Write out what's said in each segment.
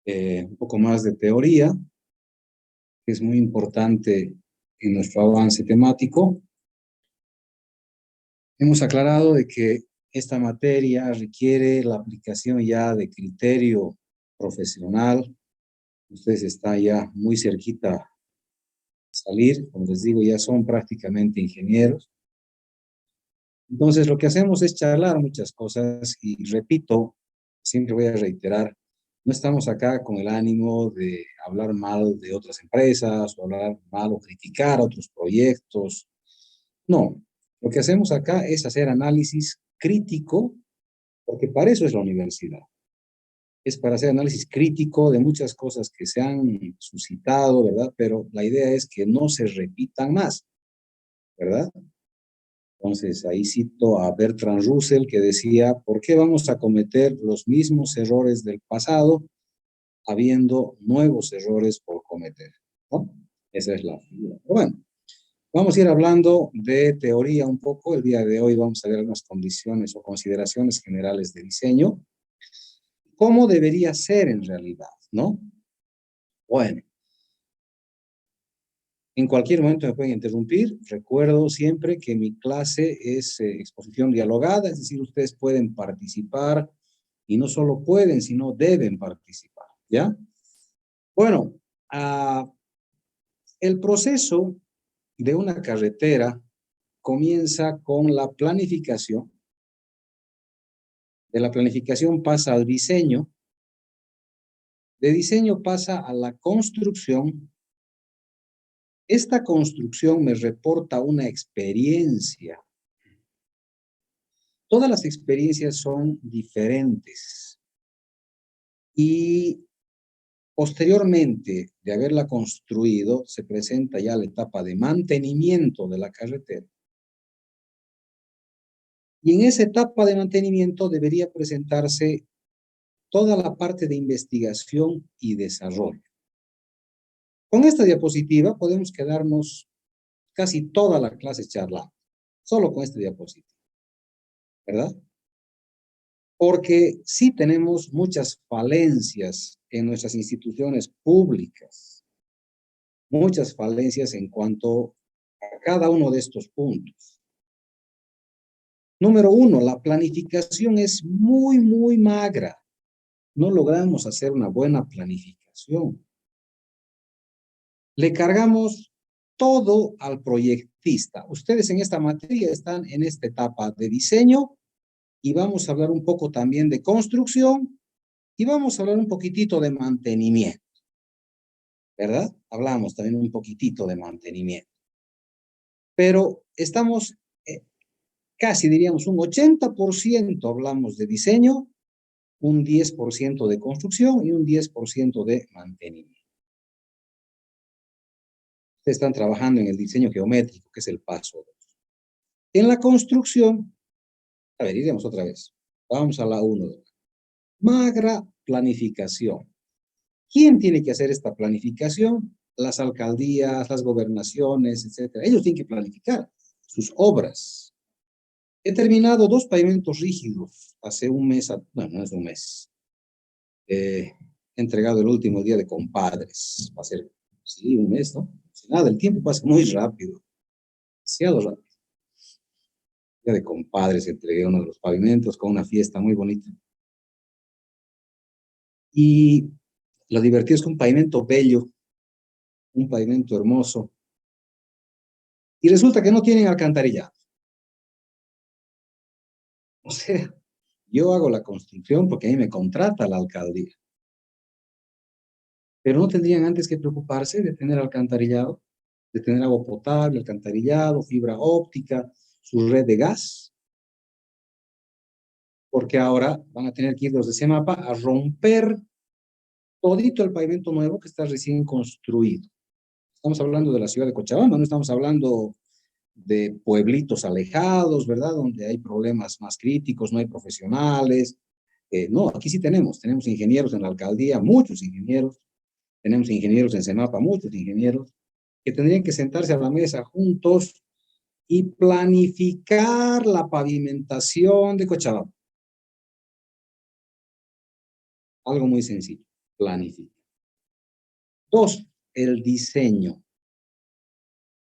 un poco más de teoría, que es muy importante en nuestro avance temático. Hemos aclarado de que esta materia requiere la aplicación ya de criterio profesional. Ustedes están ya muy cerquita a salir, como les digo, ya son prácticamente ingenieros. Entonces, lo que hacemos es charlar muchas cosas y repito, siempre voy a reiterar, no estamos acá con el ánimo de hablar mal de otras empresas o hablar mal o criticar otros proyectos. No, lo que hacemos acá es hacer análisis crítico, porque para eso es la universidad. Es para hacer análisis crítico de muchas cosas que se han suscitado, ¿verdad? Pero la idea es que no se repitan más, ¿verdad? Entonces, ahí cito a Bertrand Russell que decía, ¿por qué vamos a cometer los mismos errores del pasado habiendo nuevos errores por cometer? ¿No? Esa es la figura. Pero bueno, vamos a ir hablando de teoría un poco. El día de hoy vamos a ver algunas condiciones o consideraciones generales de diseño. ¿Cómo debería ser en realidad? ¿No? Bueno, en cualquier momento me pueden interrumpir. Recuerdo siempre que mi clase es exposición dialogada, es decir, ustedes pueden participar y no solo pueden, sino deben participar, ¿ya? Bueno, el proceso de una carretera comienza con la planificación. De la planificación pasa al diseño. De diseño pasa a la construcción. Esta construcción me reporta una experiencia. Todas las experiencias son diferentes y posteriormente de haberla construido se presenta ya la etapa de mantenimiento de la carretera. Y en esa etapa de mantenimiento debería presentarse toda la parte de investigación y desarrollo. Con esta diapositiva podemos quedarnos casi toda la clase charlando, solo con esta diapositiva, ¿verdad? Porque sí tenemos muchas falencias en nuestras instituciones públicas, muchas falencias en cuanto a cada uno de estos puntos. Número uno, la planificación es muy magra. No logramos hacer una buena planificación. Le cargamos todo al proyectista. Ustedes en esta materia están en esta etapa de diseño y vamos a hablar un poco también de construcción y vamos a hablar un poquitito de mantenimiento, ¿verdad? Hablamos también un poquitito de mantenimiento. Pero estamos casi diríamos un 80% hablamos de diseño, un 10% de construcción y un 10% de mantenimiento. Ustedes están trabajando en el diseño geométrico, que es el paso 2. En la construcción, a ver, iremos otra vez. Vamos a la 1. Magra planificación. ¿Quién tiene que hacer esta planificación? Las alcaldías, las gobernaciones, etcétera. Ellos tienen que planificar sus obras. He terminado 2 pavimentos rígidos hace un mes, bueno, no es un mes. He entregado el último día de compadres. Va a ser, sí, un mes, ¿no? Nada, el tiempo pasa muy rápido. Demasiado rápido. Día de compadres entregué uno de los pavimentos con una fiesta muy bonita. Y lo divertido es que un pavimento bello, un pavimento hermoso, y resulta que no tienen alcantarillado. O sea, yo hago la construcción porque a mí me contrata la alcaldía. Pero no tendrían antes que preocuparse de tener alcantarillado, de tener agua potable, alcantarillado, fibra óptica, su red de gas, porque ahora van a tener que ir los de CEMAPA a romper todito el pavimento nuevo que está recién construido. Estamos hablando de la ciudad de Cochabamba, no estamos hablando de pueblitos alejados, ¿verdad? Donde hay problemas más críticos, no hay profesionales. No, aquí sí tenemos ingenieros en la alcaldía, muchos ingenieros, tenemos ingenieros en CEMAPA, muchos ingenieros, que tendrían que sentarse a la mesa juntos y planificar la pavimentación de Cochabamba. Algo muy sencillo. planifica. 2, el diseño.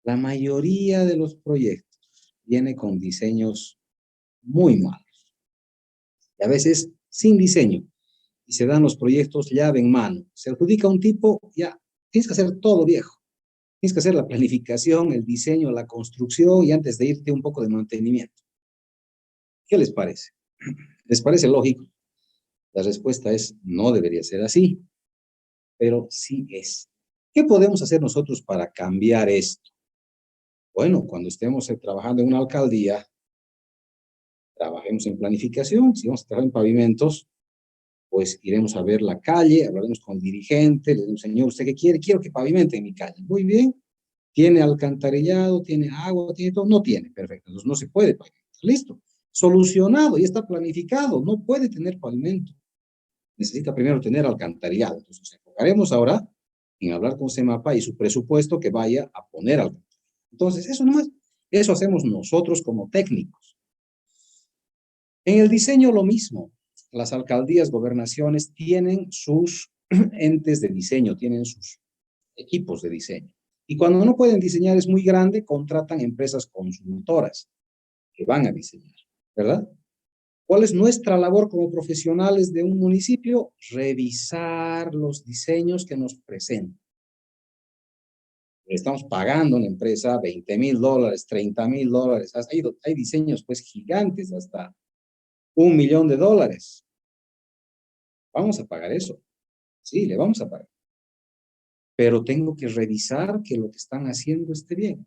La mayoría de los proyectos viene con diseños muy malos. Y a veces sin diseño. Y se dan los proyectos llave en mano. Se adjudica un tipo, ya, tienes que hacer todo viejo. Tienes que hacer la planificación, el diseño, la construcción y antes de irte un poco de mantenimiento. ¿Qué les parece? ¿Les parece lógico? La respuesta es no debería ser así, pero sí es. ¿Qué podemos hacer nosotros para cambiar esto? Bueno, cuando estemos trabajando en una alcaldía, trabajemos en planificación. Si vamos a trabajar en pavimentos, pues iremos a ver la calle, hablaremos con el dirigente, le diremos, señor, ¿usted qué quiere? Quiero que pavimente en mi calle. Muy bien. ¿Tiene alcantarillado? ¿Tiene agua? ¿Tiene todo? No tiene. Perfecto. Entonces no se puede pavimentar. Listo. Solucionado. Ya está planificado. No puede tener pavimento. Necesita primero tener alcantarillado. Entonces nos enfocaremos ahora en hablar con CEMAPA y su presupuesto que vaya a poner alcantarillado. Entonces, eso nomás. Eso hacemos nosotros como técnicos. En el diseño lo mismo. Las alcaldías, gobernaciones tienen sus entes de diseño, tienen sus equipos de diseño. Y cuando no pueden diseñar es muy grande, contratan empresas consultoras que van a diseñar, ¿verdad? ¿Cuál es nuestra labor como profesionales de un municipio? Revisar los diseños que nos presentan. Estamos pagando a una empresa $20,000, $30,000. Hay diseños pues gigantes, hasta $1,000,000. Vamos a pagar eso. Sí, le vamos a pagar. Pero tengo que revisar que lo que están haciendo esté bien,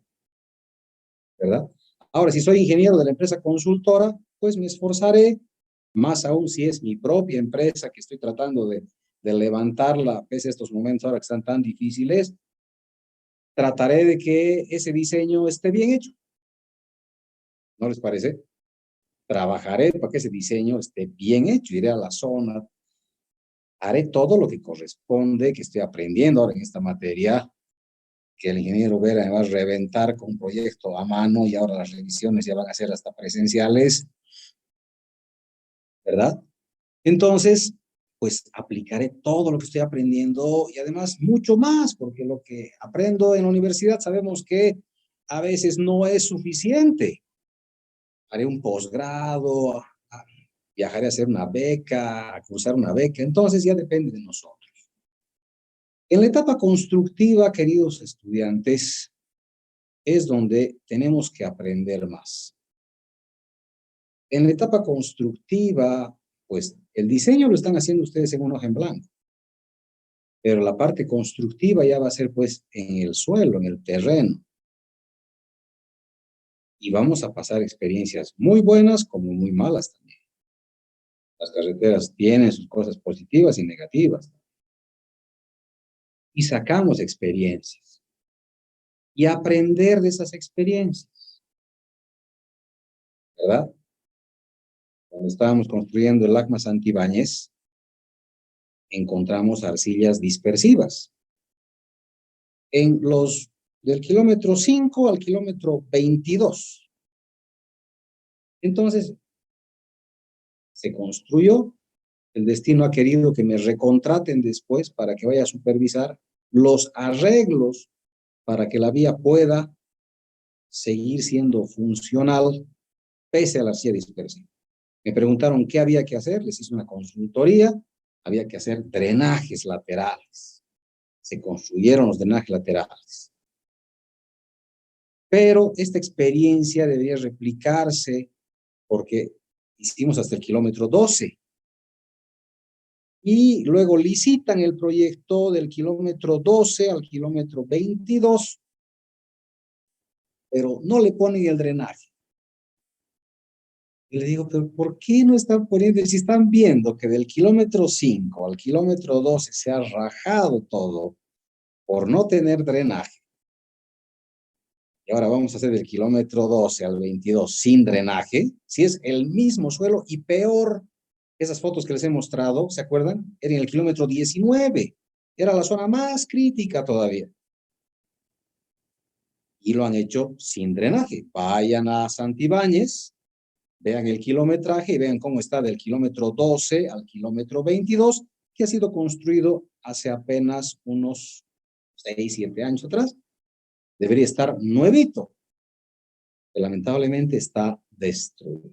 ¿verdad? Ahora, si soy ingeniero de la empresa consultora, pues me esforzaré, más aún si es mi propia empresa que estoy tratando de levantarla, pese a estos momentos ahora que están tan difíciles, trataré de que ese diseño esté bien hecho. ¿No les parece? Trabajaré para que ese diseño esté bien hecho, iré a la zona, haré todo lo que corresponde, que estoy aprendiendo ahora en esta materia, que el ingeniero Vera me va a reventar con un proyecto a mano y ahora las revisiones ya van a ser hasta presenciales, ¿verdad? Entonces, pues aplicaré todo lo que estoy aprendiendo y además mucho más, porque lo que aprendo en la universidad sabemos que a veces no es suficiente. Haré un posgrado, viajaré a hacer una beca, a cursar una beca, entonces ya depende de nosotros. En la etapa constructiva, queridos estudiantes, es donde tenemos que aprender más. En la etapa constructiva, pues el diseño lo están haciendo ustedes en un hoja en blanco, pero la parte constructiva ya va a ser pues en el suelo, en el terreno. Y vamos a pasar experiencias muy buenas como muy malas también. Las carreteras tienen sus cosas positivas y negativas. Y sacamos experiencias. Y aprender de esas experiencias, ¿verdad? Cuando estábamos construyendo el ACMA Santibáñez, encontramos arcillas dispersivas. En los del kilómetro 5 al kilómetro 22. Entonces, se construyó. El destino ha querido que me recontraten después para que vaya a supervisar los arreglos para que la vía pueda seguir siendo funcional pese a la arcilla dispersiva. Me preguntaron qué había que hacer, les hice una consultoría, había que hacer drenajes laterales. Se construyeron los drenajes laterales. Pero esta experiencia debería replicarse porque hicimos hasta el kilómetro 12. Y luego licitan el proyecto del kilómetro 12 al kilómetro 22, pero no le ponen el drenaje. Y le digo, pero ¿por qué no están poniendo? Si están viendo que del kilómetro 5 al kilómetro 12 se ha rajado todo por no tener drenaje. Y ahora vamos a hacer del kilómetro 12 al 22 sin drenaje, si es el mismo suelo y peor. Esas fotos que les he mostrado, ¿se acuerdan? Era en el kilómetro 19. Era la zona más crítica todavía. Y lo han hecho sin drenaje. Vayan a Santibáñez, vean el kilometraje y vean cómo está del kilómetro 12 al kilómetro 22, que ha sido construido hace apenas unos 6, 7 años atrás. Debería estar nuevito, que lamentablemente está destruido.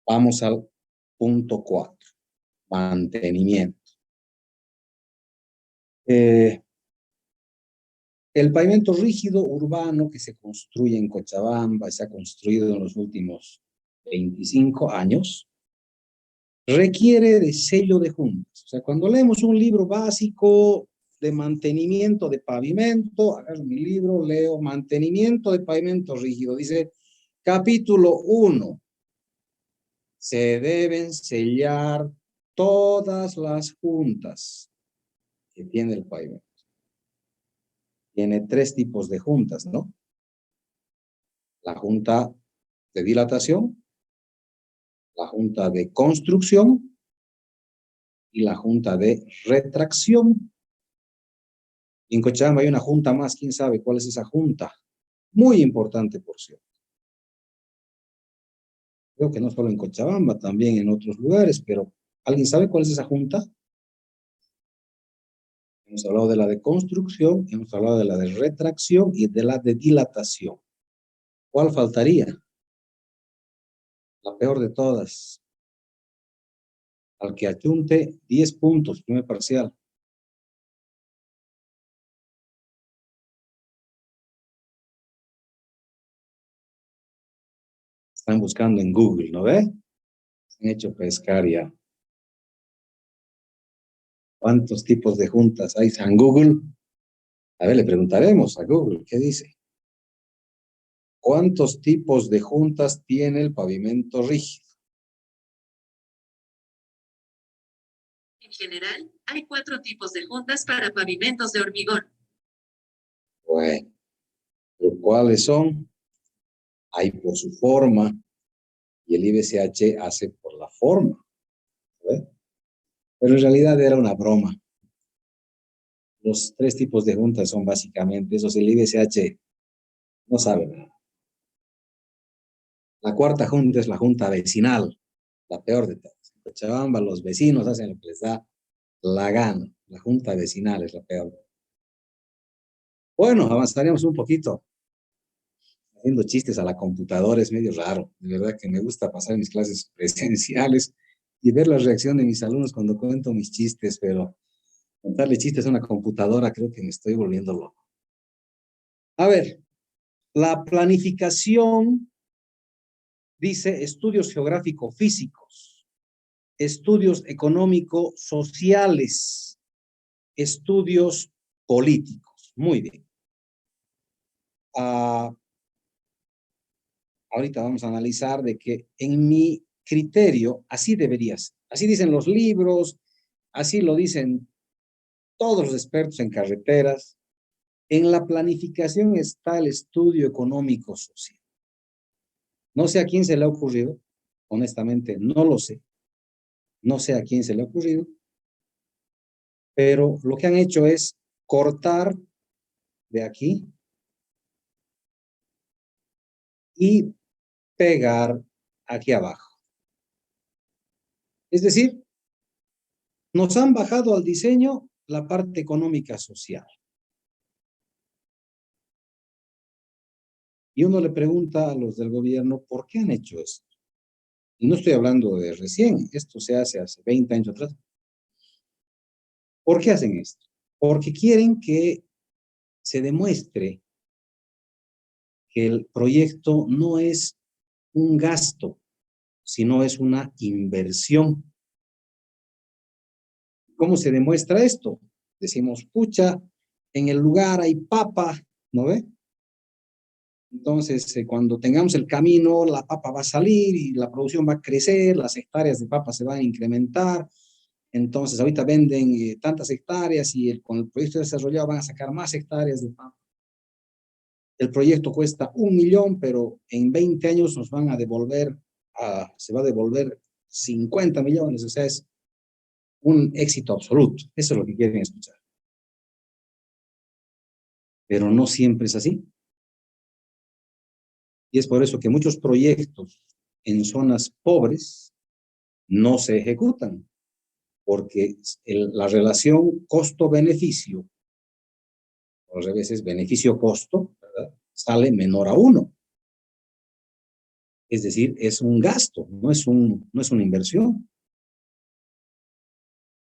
Vamos al punto 4, mantenimiento. El pavimento rígido urbano que se construye en Cochabamba, se ha construido en los últimos 25 años, requiere de sello de juntas. O sea, cuando leemos un libro básico de mantenimiento de pavimento, agarro mi libro, leo mantenimiento de pavimento rígido, dice capítulo 1, se deben sellar todas las juntas que tiene el pavimento. Tiene 3 tipos de juntas, ¿no? La junta de dilatación, la junta de construcción y la junta de retracción. Y en Cochabamba hay una junta más, ¿quién sabe cuál es esa junta? Muy importante, por cierto. Creo que no solo en Cochabamba, también en otros lugares, pero ¿alguien sabe cuál es esa junta? Hemos hablado de la de construcción, hemos hablado de la de retracción y de la de dilatación. ¿Cuál faltaría? La peor de todas. Al que achunte 10 puntos, primer parcial. Están buscando en Google, ¿no ve? Se han hecho pescar ya. ¿Cuántos tipos de juntas hay en Google? A ver, le preguntaremos a Google, ¿qué dice? ¿Cuántos tipos de juntas tiene el pavimento rígido? En general, hay 4 tipos de juntas para pavimentos de hormigón. Bueno, ¿pero cuáles son? Hay por su forma y el IBCH hace por la forma. ¿Ve? Pero en realidad era una broma. Los 3 tipos de juntas son básicamente esos. El IBCH no sabe nada. La cuarta junta es la junta vecinal, la peor de todas. En Cochabamba los vecinos hacen lo que les da la gana. La junta vecinal es la peor. Bueno, avanzaríamos un poquito. Haciendo chistes a la computadora es medio raro. De verdad que me gusta pasar mis clases presenciales y ver la reacción de mis alumnos cuando cuento mis chistes, pero contarle chistes a una computadora creo que me estoy volviendo loco. A ver, la planificación dice estudios geográfico-físicos, estudios económico-sociales, estudios políticos. Muy bien. Ahorita vamos a analizar de que en mi criterio así deberías. Así dicen los libros, así lo dicen todos los expertos en carreteras. En la planificación está el estudio económico social. No sé a quién se le ha ocurrido, honestamente no lo sé. No sé a quién se le ha ocurrido, pero lo que han hecho es cortar de aquí y pegar aquí abajo. Es decir, nos han bajado al diseño la parte económica social. Y uno le pregunta a los del gobierno, ¿por qué han hecho esto? Y no estoy hablando de recién, esto se hace 20 años atrás. ¿Por qué hacen esto? Porque quieren que se demuestre que el proyecto no es un gasto, sino es una inversión. ¿Cómo se demuestra esto? Decimos, pucha, en el lugar hay papa, ¿no ve? Entonces, cuando tengamos el camino, la papa va a salir y la producción va a crecer, las hectáreas de papa se van a incrementar. Entonces, ahorita venden tantas hectáreas y con el proyecto desarrollado van a sacar más hectáreas de papa. El proyecto cuesta 1 millón, pero en 20 años nos van a devolver, se va a devolver 50 millones. O sea, es un éxito absoluto. Eso es lo que quieren escuchar. Pero no siempre es así. Y es por eso que muchos proyectos en zonas pobres no se ejecutan. porque la relación costo-beneficio, o al revés es beneficio-costo, ¿verdad?, sale menor a 1. Es decir, es un gasto, no es una inversión.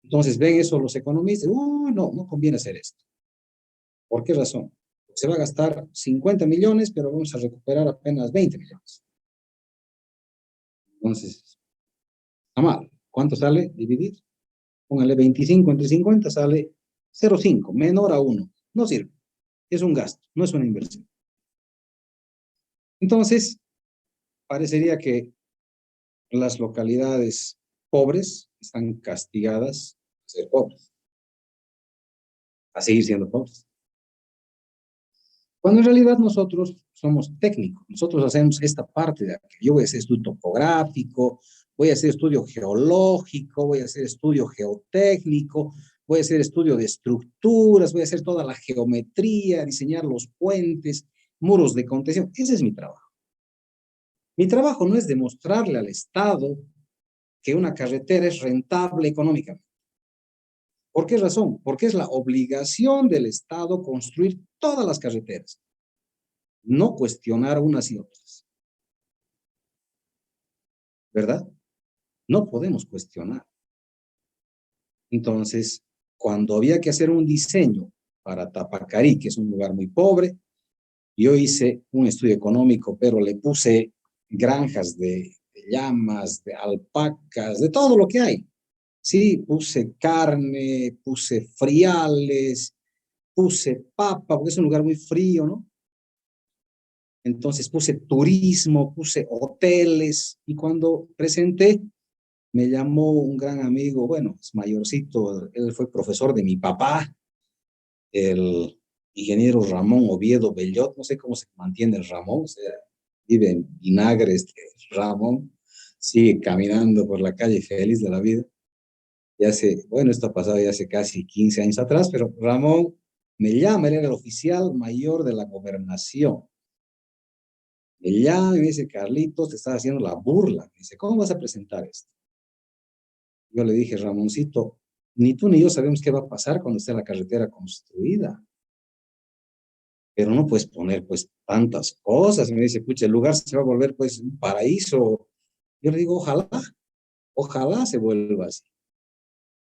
Entonces ven eso los economistas, no conviene hacer esto. ¿Por qué razón? Se va a gastar 50 millones, pero vamos a recuperar apenas 20 millones. Entonces, está mal. ¿Cuánto sale? Dividir. Póngale 25 entre 50, sale 0,5, menor a 1. No sirve. Es un gasto, no es una inversión. Entonces, parecería que las localidades pobres están castigadas a ser pobres, a seguir siendo pobres. Cuando en realidad nosotros somos técnicos, nosotros hacemos esta parte de aquí. Yo voy a hacer estudio topográfico, voy a hacer estudio geológico, voy a hacer estudio geotécnico, voy a hacer estudio de estructuras, voy a hacer toda la geometría, diseñar los puentes, muros de contención. Ese es mi trabajo. Mi trabajo no es demostrarle al Estado que una carretera es rentable económicamente. ¿Por qué razón? Porque es la obligación del Estado construir todas las carreteras, no cuestionar unas y otras. ¿Verdad? No podemos cuestionar. Entonces, cuando había que hacer un diseño para Tapacarí, que es un lugar muy pobre, yo hice un estudio económico, pero le puse granjas de llamas, de alpacas, de todo lo que hay. Sí, puse carne, puse friales, puse papa, porque es un lugar muy frío, ¿no? Entonces puse turismo, puse hoteles, y cuando presenté, me llamó un gran amigo, bueno, es mayorcito, él fue profesor de mi papá, el ingeniero Ramón Oviedo Bellot, no sé cómo se mantiene el Ramón, o sea, vive en vinagre Ramón, sigue caminando por la calle feliz de la vida. Bueno, esto ha pasado ya hace casi 15 años atrás, pero Ramón me llama, él era el oficial mayor de la gobernación. Me llama y me dice, Carlitos, te estás haciendo la burla. Me dice, ¿cómo vas a presentar esto? Yo le dije, Ramoncito, ni tú ni yo sabemos qué va a pasar cuando esté la carretera construida. Pero no puedes poner, pues, tantas cosas. Me dice, pucha, el lugar se va a volver, pues, un paraíso. Yo le digo, ojalá se vuelva así,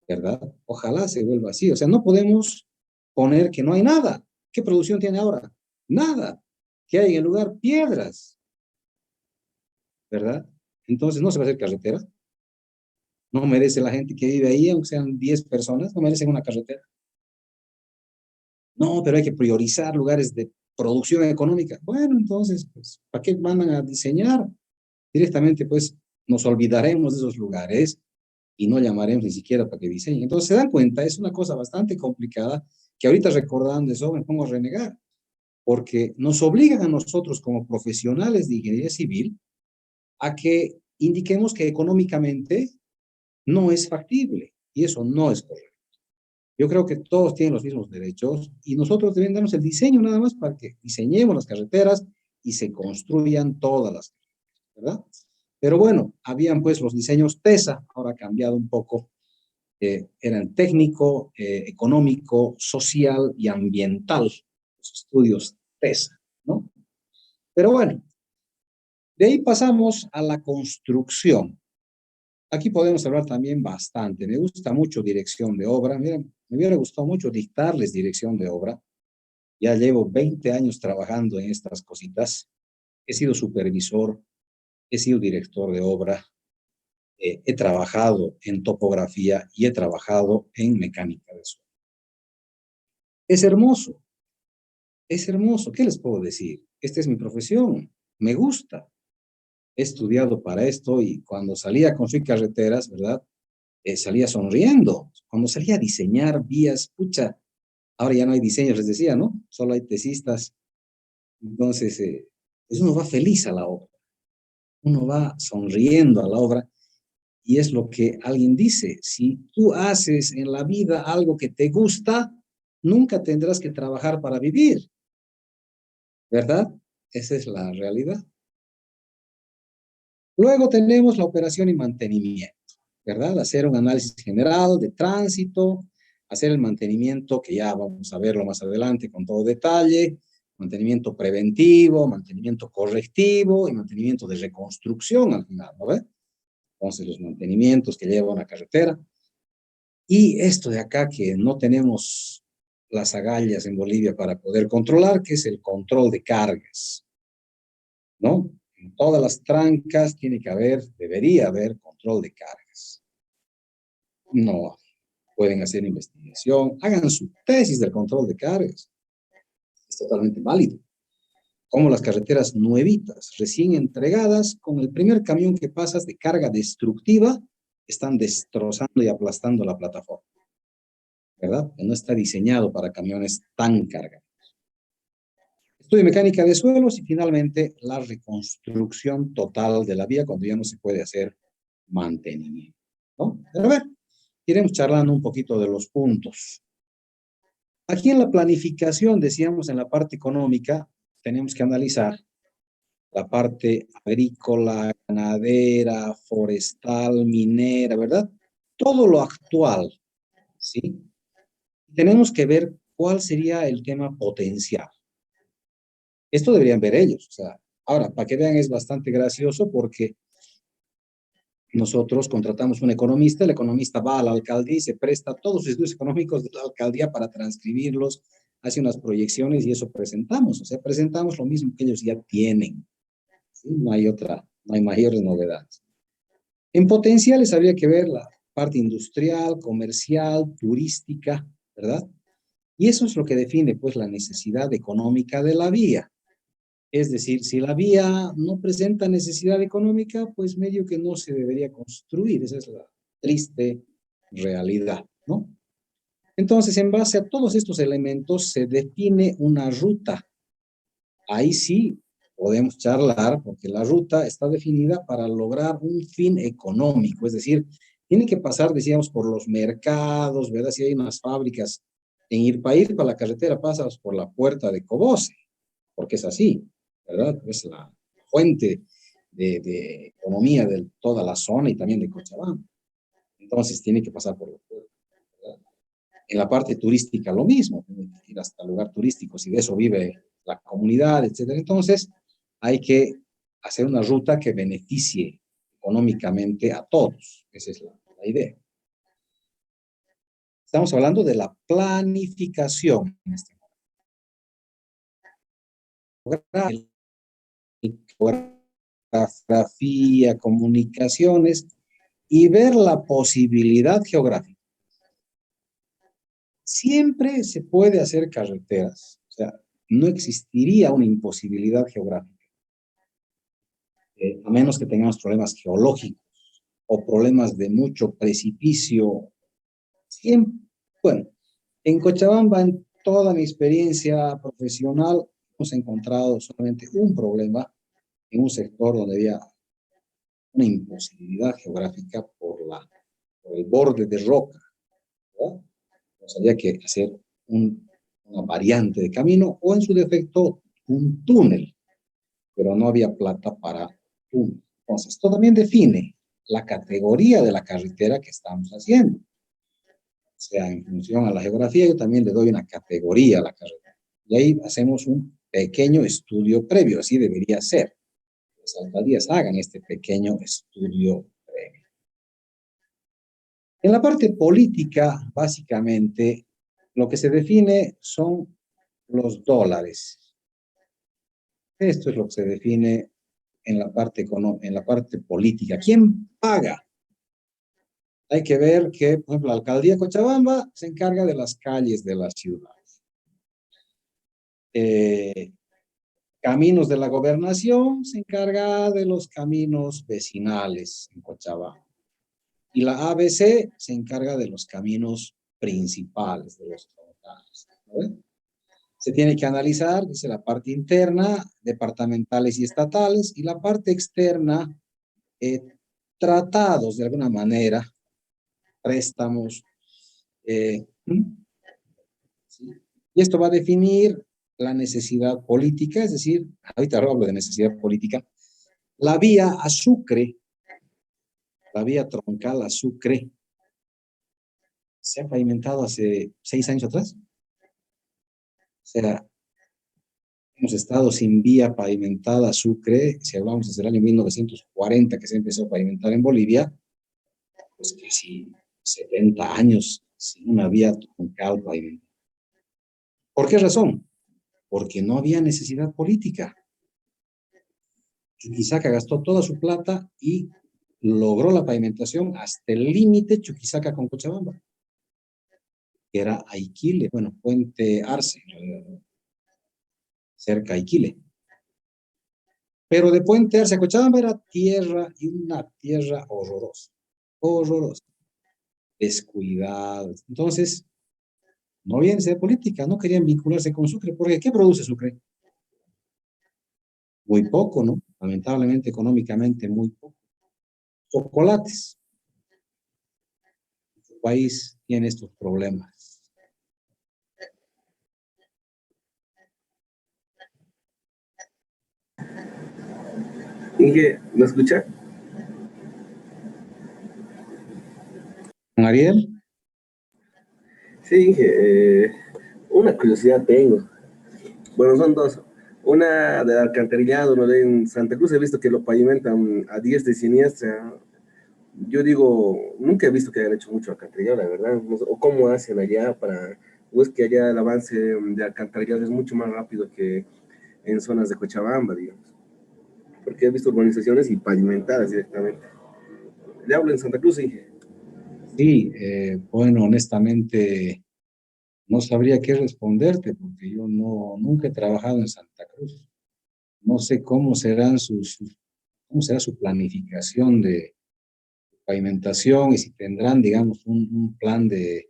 ¿verdad? Ojalá se vuelva así. O sea, no podemos poner que no hay nada. ¿Qué producción tiene ahora? Nada. ¿Qué hay en el lugar? Piedras, ¿verdad? Entonces, ¿no se va a hacer carretera? ¿No merece la gente que vive ahí, aunque sean 10 personas, no merecen una carretera? No, pero hay que priorizar lugares de producción económica. Bueno, entonces, pues, ¿para qué mandan a diseñar? Directamente, pues, nos olvidaremos de esos lugares y no llamaremos ni siquiera para que diseñen. Entonces, se dan cuenta, es una cosa bastante complicada que ahorita recordando eso me pongo a renegar, porque nos obligan a nosotros como profesionales de ingeniería civil a que indiquemos que económicamente no es factible, y eso no es correcto. Yo creo que todos tienen los mismos derechos y nosotros debemos darnos el diseño nada más para que diseñemos las carreteras y se construyan todas las carreteras, ¿verdad? Pero bueno, habían pues los diseños TESA, ahora ha cambiado un poco, eran técnico, económico, social y ambiental, los estudios TESA, ¿no? Pero bueno, de ahí pasamos a la construcción. Aquí podemos hablar también bastante. Me gusta mucho dirección de obra. Miren, me hubiera gustado mucho dictarles dirección de obra. Ya llevo 20 años trabajando en estas cositas. He sido supervisor, he sido director de obra, he trabajado en topografía y he trabajado en mecánica de suelo. Es hermoso, es hermoso. ¿Qué les puedo decir? Esta es mi profesión, me gusta. He estudiado para esto y cuando salía a construir carreteras, ¿verdad? Salía sonriendo. Cuando salía a diseñar vías, pucha, ahora ya no hay diseños, les decía, ¿no? Solo hay tesistas. Entonces, pues uno va feliz a la obra, uno va sonriendo a la obra y es lo que alguien dice, si tú haces en la vida algo que te gusta, nunca tendrás que trabajar para vivir, ¿verdad? Esa es la realidad. Luego tenemos la operación y mantenimiento. ¿verdad? Hacer un análisis general de tránsito, hacer el mantenimiento, que ya vamos a verlo más adelante con todo detalle, mantenimiento preventivo, mantenimiento correctivo y mantenimiento de reconstrucción al final, ¿no ve? Entonces, los mantenimientos que lleva una carretera. Y esto de acá que no tenemos las agallas en Bolivia para poder controlar, que es el control de cargas, ¿no? En todas las trancas tiene que haber, debería haber control de cargas. No pueden hacer investigación, hagan su tesis del control de cargas. Es totalmente válido. Como las carreteras nuevitas, recién entregadas, con el primer camión que pasas de carga destructiva, están destrozando y aplastando la plataforma, ¿verdad? Que no está diseñado para camiones tan cargados. Estudio mecánica de suelos y finalmente la reconstrucción total de la vía cuando ya no se puede hacer mantenimiento, ¿no? Pero a ver, iremos charlando un poquito de los puntos. Aquí en la planificación, decíamos en la parte económica, tenemos que analizar la parte agrícola, ganadera, forestal, minera, ¿verdad? Todo lo actual, ¿sí? Tenemos que ver cuál sería el tema potencial. Esto deberían ver ellos. O sea, ahora, para que vean, es bastante gracioso porque nosotros contratamos un economista, el economista va a la alcaldía y se presta todos los estudios económicos de la alcaldía para transcribirlos, hace unas proyecciones y eso presentamos. O sea, presentamos lo mismo que ellos ya tienen. ¿Sí? No hay no hay mayores novedades. En potenciales habría que ver la parte industrial, comercial, turística, ¿verdad? Y eso es lo que define, pues, la necesidad económica de la vía. Es decir, si la vía no presenta necesidad económica, pues medio que no se debería construir. Esa es la triste realidad, ¿no? Entonces, en base a todos estos elementos, se define una ruta. Ahí sí podemos charlar, porque la ruta está definida para lograr un fin económico, es decir, tiene que pasar, decíamos, por los mercados, ¿verdad? Si hay unas fábricas en ir para la carretera, pasas por la puerta de Cobose, porque es así, ¿verdad? Es la fuente de economía de toda la zona y también de Cochabamba. Entonces tiene que pasar por la puerta, ¿verdad? En la parte turística lo mismo, tiene que ir hasta el lugar turístico, si de eso vive la comunidad, etcétera. Entonces hay que hacer una ruta que beneficie económicamente a todos. Esa es la idea. Estamos hablando de la planificación en este momento. Geografía, comunicaciones y ver la posibilidad geográfica. Siempre se puede hacer carreteras, o sea, no existiría una imposibilidad geográfica, a menos que tengamos problemas geológicos o problemas de mucho precipicio. Siempre, bueno, en Cochabamba, en toda mi experiencia profesional, hemos encontrado solamente un problema en un sector donde había una imposibilidad geográfica por el borde de roca, ¿verdad? Entonces había que hacer una variante de camino o en su defecto un túnel, pero no había plata para túnel. Entonces, esto también define la categoría de la carretera que estamos haciendo. O sea, en función a la geografía, yo también le doy una categoría a la carretera. Y ahí hacemos un pequeño estudio previo, así debería ser. Las alcaldías hagan este pequeño estudio previo. En la parte política, básicamente, lo que se define son los dólares. Esto es lo que se define en la parte política. ¿Quién paga? Hay que ver que, por ejemplo, la alcaldía de Cochabamba se encarga de las calles de la ciudad. Caminos de la Gobernación se encarga de los caminos vecinales en Cochabamba. Y la ABC se encarga de los caminos principales, de los troncales, ¿no? Se tiene que analizar, dice, la parte interna, departamentales y estatales, y la parte externa, tratados de alguna manera, préstamos. ¿Sí? Y esto va a definir la necesidad política, es decir, ahorita hablo de necesidad política, la vía a Sucre la vía troncal a Sucre se ha pavimentado hace 6 años atrás. O sea, hemos estado sin vía pavimentada a Sucre, si hablamos desde el año 1940 que se empezó a pavimentar en Bolivia, pues casi 70 años sin una vía troncal pavimentada. ¿Por qué razón? Porque no había necesidad política. Chuquisaca gastó toda su plata y logró la pavimentación hasta el límite Chuquisaca con Cochabamba, que era Aiquile, bueno, Puente Arce, cerca a Iquile. Pero de Puente Arce a Cochabamba era tierra, y una tierra horrorosa, horrorosa, descuidada. Entonces, no había necesidad política, no querían vincularse con Sucre, porque ¿qué produce Sucre? Muy poco, ¿no? Lamentablemente, económicamente, muy poco. Chocolates. El país tiene estos problemas. Inge, ¿me escucha? Ariel, Sí, Inge, una curiosidad tengo. Bueno, son dos. Una de alcantarillado, uno de en Santa Cruz, he visto que lo pavimentan a diestra y siniestra. Yo digo, nunca he visto que hayan hecho mucho alcantarillado, la verdad. No sé, o cómo hacen allá para, o es que allá el avance de alcantarillado es mucho más rápido que en zonas de Cochabamba, digamos. Porque he visto urbanizaciones y pavimentadas directamente. Le hablo en Santa Cruz, Inge. sí, bueno, honestamente no sabría qué responderte porque yo nunca he trabajado en Santa Cruz. No sé cómo será su planificación de pavimentación y si tendrán, digamos, un plan de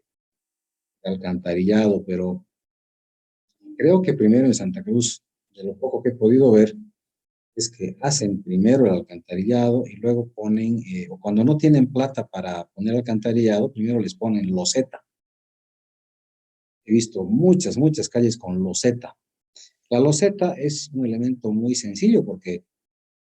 alcantarillado, pero creo que primero en Santa Cruz, de lo poco que he podido ver, es que hacen primero el alcantarillado y luego ponen, o cuando no tienen plata para poner alcantarillado, primero les ponen loseta. He visto muchas calles con loseta. La loseta es un elemento muy sencillo porque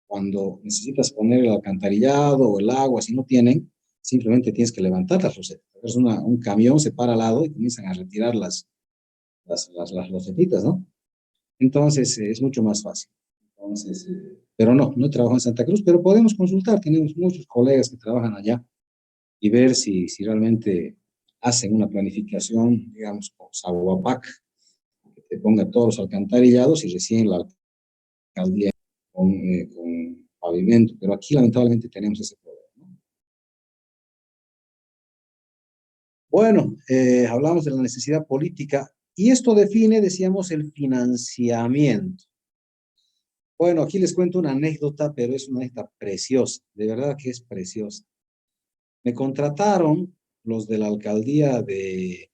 cuando necesitas poner el alcantarillado o el agua, si no tienen, simplemente tienes que levantar las losetas. Es un camión, se para al lado y comienzan a retirar las losetitas, ¿no? Entonces, es mucho más fácil. Entonces, pero no he trabajado en Santa Cruz, pero podemos consultar. Tenemos muchos colegas que trabajan allá y ver si realmente hacen una planificación, digamos, con Saguapac, que te ponga todos los alcantarillados y recién la alcaldía con pavimento, pero aquí lamentablemente tenemos ese problema, ¿no? Bueno, hablamos de la necesidad política y esto define, decíamos, el financiamiento. Bueno, aquí les cuento una anécdota, pero es una anécdota preciosa, de verdad que es preciosa. Me contrataron los de la alcaldía en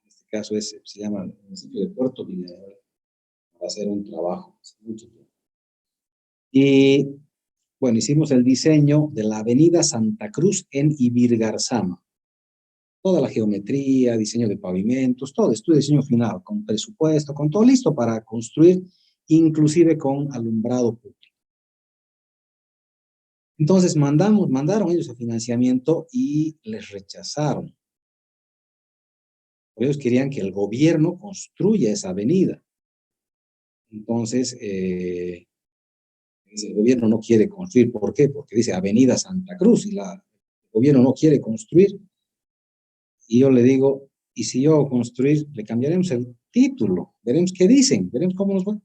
este caso se llama el municipio de Puerto Villarreal, para hacer un trabajo hace mucho tiempo. Y bueno, hicimos el diseño de la avenida Santa Cruz en Ibirgarzama. Toda la geometría, diseño de pavimentos, todo, estudio de diseño final, con presupuesto, con todo listo para construir, inclusive con alumbrado público. Entonces mandaron ellos el financiamiento y les rechazaron. Ellos querían que el gobierno construya esa avenida. Entonces, el gobierno no quiere construir. ¿Por qué? Porque dice Avenida Santa Cruz y el gobierno no quiere construir. Y yo le digo, y si yo construir, le cambiaremos el título, veremos qué dicen, veremos cómo nos va.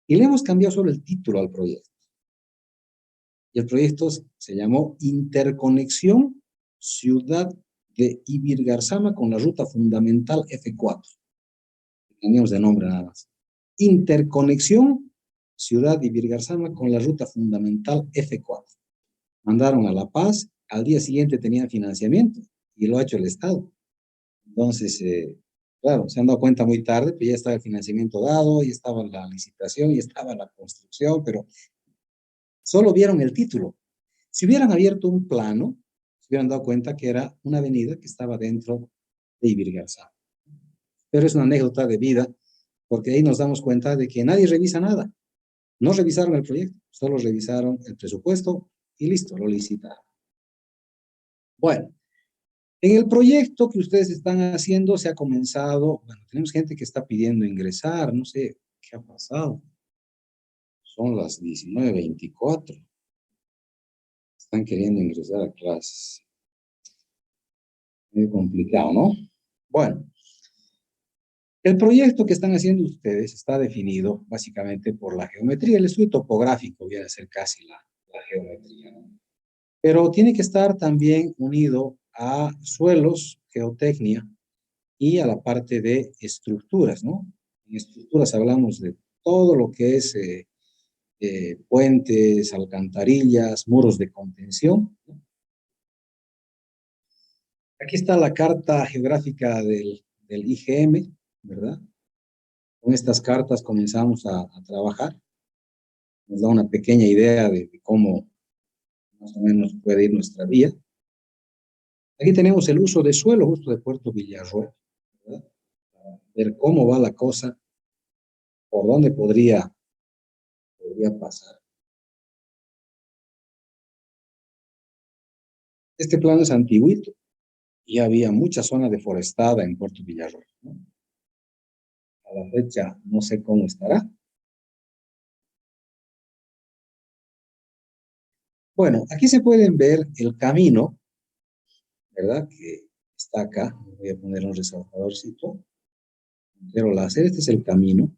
Y le hemos cambiado solo el título al proyecto. Y el proyecto se llamó Interconexión Ciudad de Ibirgarzama con la ruta fundamental F4. Cambiamos de nombre nada más. Interconexión Ciudad de Ibirgarzama con la ruta fundamental F4. Mandaron a La Paz, al día siguiente tenían financiamiento y lo ha hecho el Estado. Entonces, claro, se han dado cuenta muy tarde, pero ya estaba el financiamiento dado, ya estaba la licitación, ya estaba la construcción, pero solo vieron el título. Si hubieran abierto un plano, se hubieran dado cuenta que era una avenida que estaba dentro de Ibirgarzá. Pero es una anécdota de vida, porque ahí nos damos cuenta de que nadie revisa nada. No revisaron el proyecto, solo revisaron el presupuesto y listo, lo licitaron. Bueno, en el proyecto que ustedes están haciendo se ha comenzado, bueno, tenemos gente que está pidiendo ingresar, no sé qué ha pasado. Son las 19:24. Están queriendo ingresar a clases. Muy complicado, ¿no? Bueno, el proyecto que están haciendo ustedes está definido básicamente por la geometría. El estudio topográfico viene a ser casi la geometría, ¿no? Pero tiene que estar también unido a suelos, geotecnia y a la parte de estructuras, ¿no? En estructuras hablamos de todo lo que es puentes, alcantarillas, muros de contención, ¿no? Aquí está la carta geográfica del IGM, ¿verdad? Con estas cartas comenzamos a trabajar. Nos da una pequeña idea de cómo más o menos puede ir nuestra vía. Aquí tenemos el uso de suelo justo de Puerto Villarroel, ¿verdad? Para ver cómo va la cosa, por dónde podría pasar. Este plano es antiguito y había mucha zona deforestada en Puerto Villarroel, ¿no? A la fecha no sé cómo estará. Bueno, aquí se pueden ver el camino, ¿verdad? Que está acá. Voy a poner un resaltadorcito. Pero láser, este es el camino.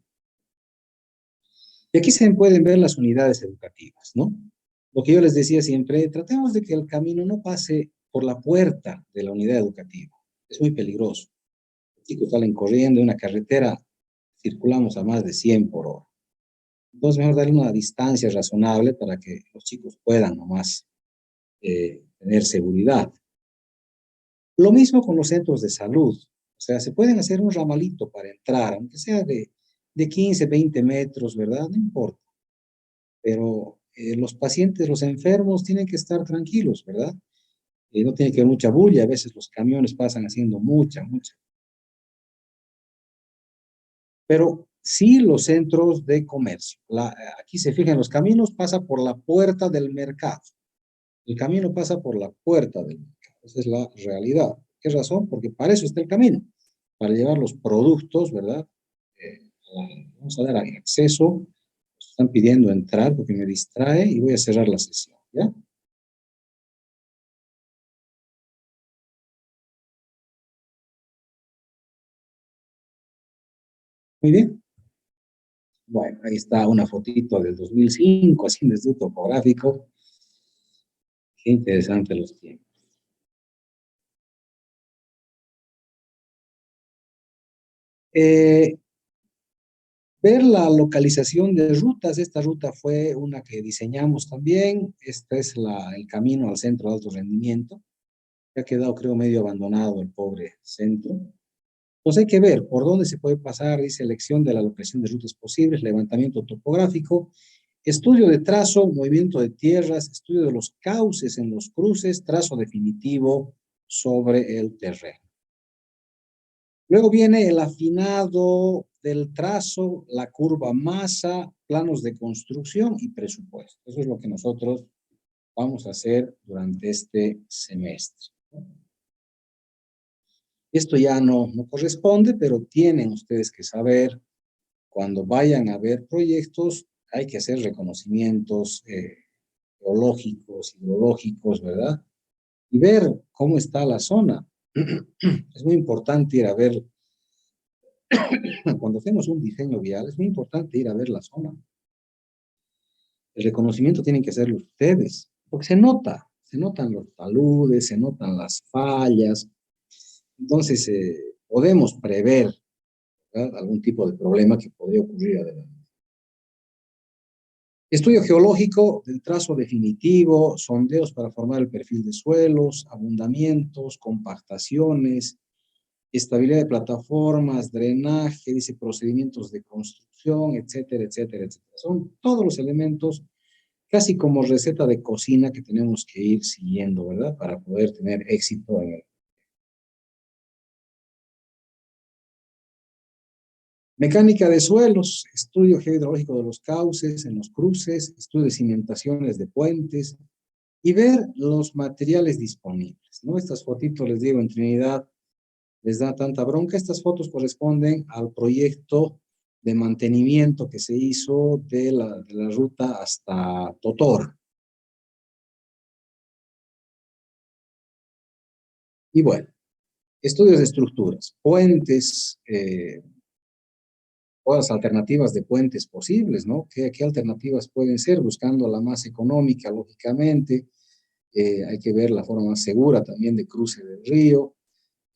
Y aquí se pueden ver las unidades educativas, ¿no? Lo que yo les decía siempre, tratemos de que el camino no pase por la puerta de la unidad educativa. Es muy peligroso. Los chicos salen corriendo en una carretera, circulamos a más de 100 por hora. Entonces, mejor darle una distancia razonable para que los chicos puedan nomás tener seguridad. Lo mismo con los centros de salud. O sea, se pueden hacer un ramalito para entrar, aunque sea de 15, 20 metros, ¿verdad? No importa. Pero los pacientes, los enfermos, tienen que estar tranquilos, ¿verdad? No tiene que haber mucha bulla. A veces los camiones pasan haciendo mucha. Pero sí los centros de comercio. Aquí se fijan, los caminos pasa por la puerta del mercado. El camino pasa por la puerta del mercado. Esa es la realidad. ¿Qué razón? Porque para eso está el camino, para llevar los productos, ¿verdad? Vamos a dar acceso. Están pidiendo entrar porque me distrae y voy a cerrar la sesión, ¿ya? Muy bien. Bueno, ahí está una fotito del 2005, así desde un topográfico. Qué interesante los tiempos. Eh, Ver la localización de rutas. Esta ruta fue una que diseñamos también. Este es el camino al centro de alto rendimiento. Ha quedado, creo, medio abandonado el pobre centro. Pues hay que ver por dónde se puede pasar. Dice selección de la locación de rutas posibles, levantamiento topográfico, estudio de trazo, movimiento de tierras, estudio de los cauces en los cruces, trazo definitivo sobre el terreno. Luego viene el afinado del trazo, la curva masa, planos de construcción y presupuesto. Eso es lo que nosotros vamos a hacer durante este semestre. Esto ya no corresponde, pero tienen ustedes que saber, cuando vayan a ver proyectos, hay que hacer reconocimientos geológicos, hidrológicos, ¿verdad? Y ver cómo está la zona. Es muy importante ir a ver, cuando hacemos un diseño vial, es muy importante ir a ver la zona. El reconocimiento tienen que hacerlo ustedes, porque se notan los taludes, se notan las fallas. Entonces, podemos prever, ¿verdad?, algún tipo de problema que podría ocurrir adelante. Estudio geológico del trazo definitivo, sondeos para formar el perfil de suelos, abundamientos, compactaciones, estabilidad de plataformas, drenaje, dice procedimientos de construcción, etcétera, etcétera, etcétera. Son todos los elementos, casi como receta de cocina, que tenemos que ir siguiendo, ¿verdad? Para poder tener éxito en el. Mecánica de suelos, estudio geohidrológico de los cauces en los cruces, estudio de cimentaciones de puentes y ver los materiales disponibles. siguientes, ¿no? Estas fotitos, les digo, en Trinidad les da tanta bronca. Estas fotos corresponden al proyecto de mantenimiento que se hizo de la ruta hasta Totor. Y bueno, estudios de estructuras, puentes, todas las alternativas de puentes posibles, ¿no? ¿Qué alternativas pueden ser? Buscando la más económica, lógicamente. Hay que ver la forma más segura también de cruce del río,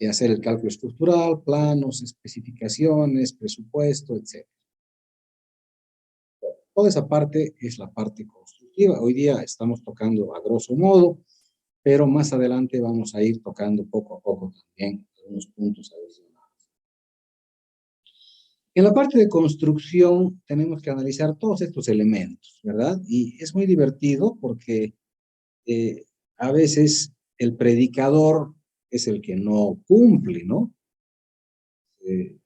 hacer el cálculo estructural, planos, especificaciones, presupuesto, etc. Toda esa parte es la parte constructiva. Hoy día estamos tocando a grosso modo, pero más adelante vamos a ir tocando poco a poco también algunos puntos adicionales. En la parte de construcción tenemos que analizar todos estos elementos, ¿verdad? Y es muy divertido porque a veces el predicador es el que no cumple, ¿no? El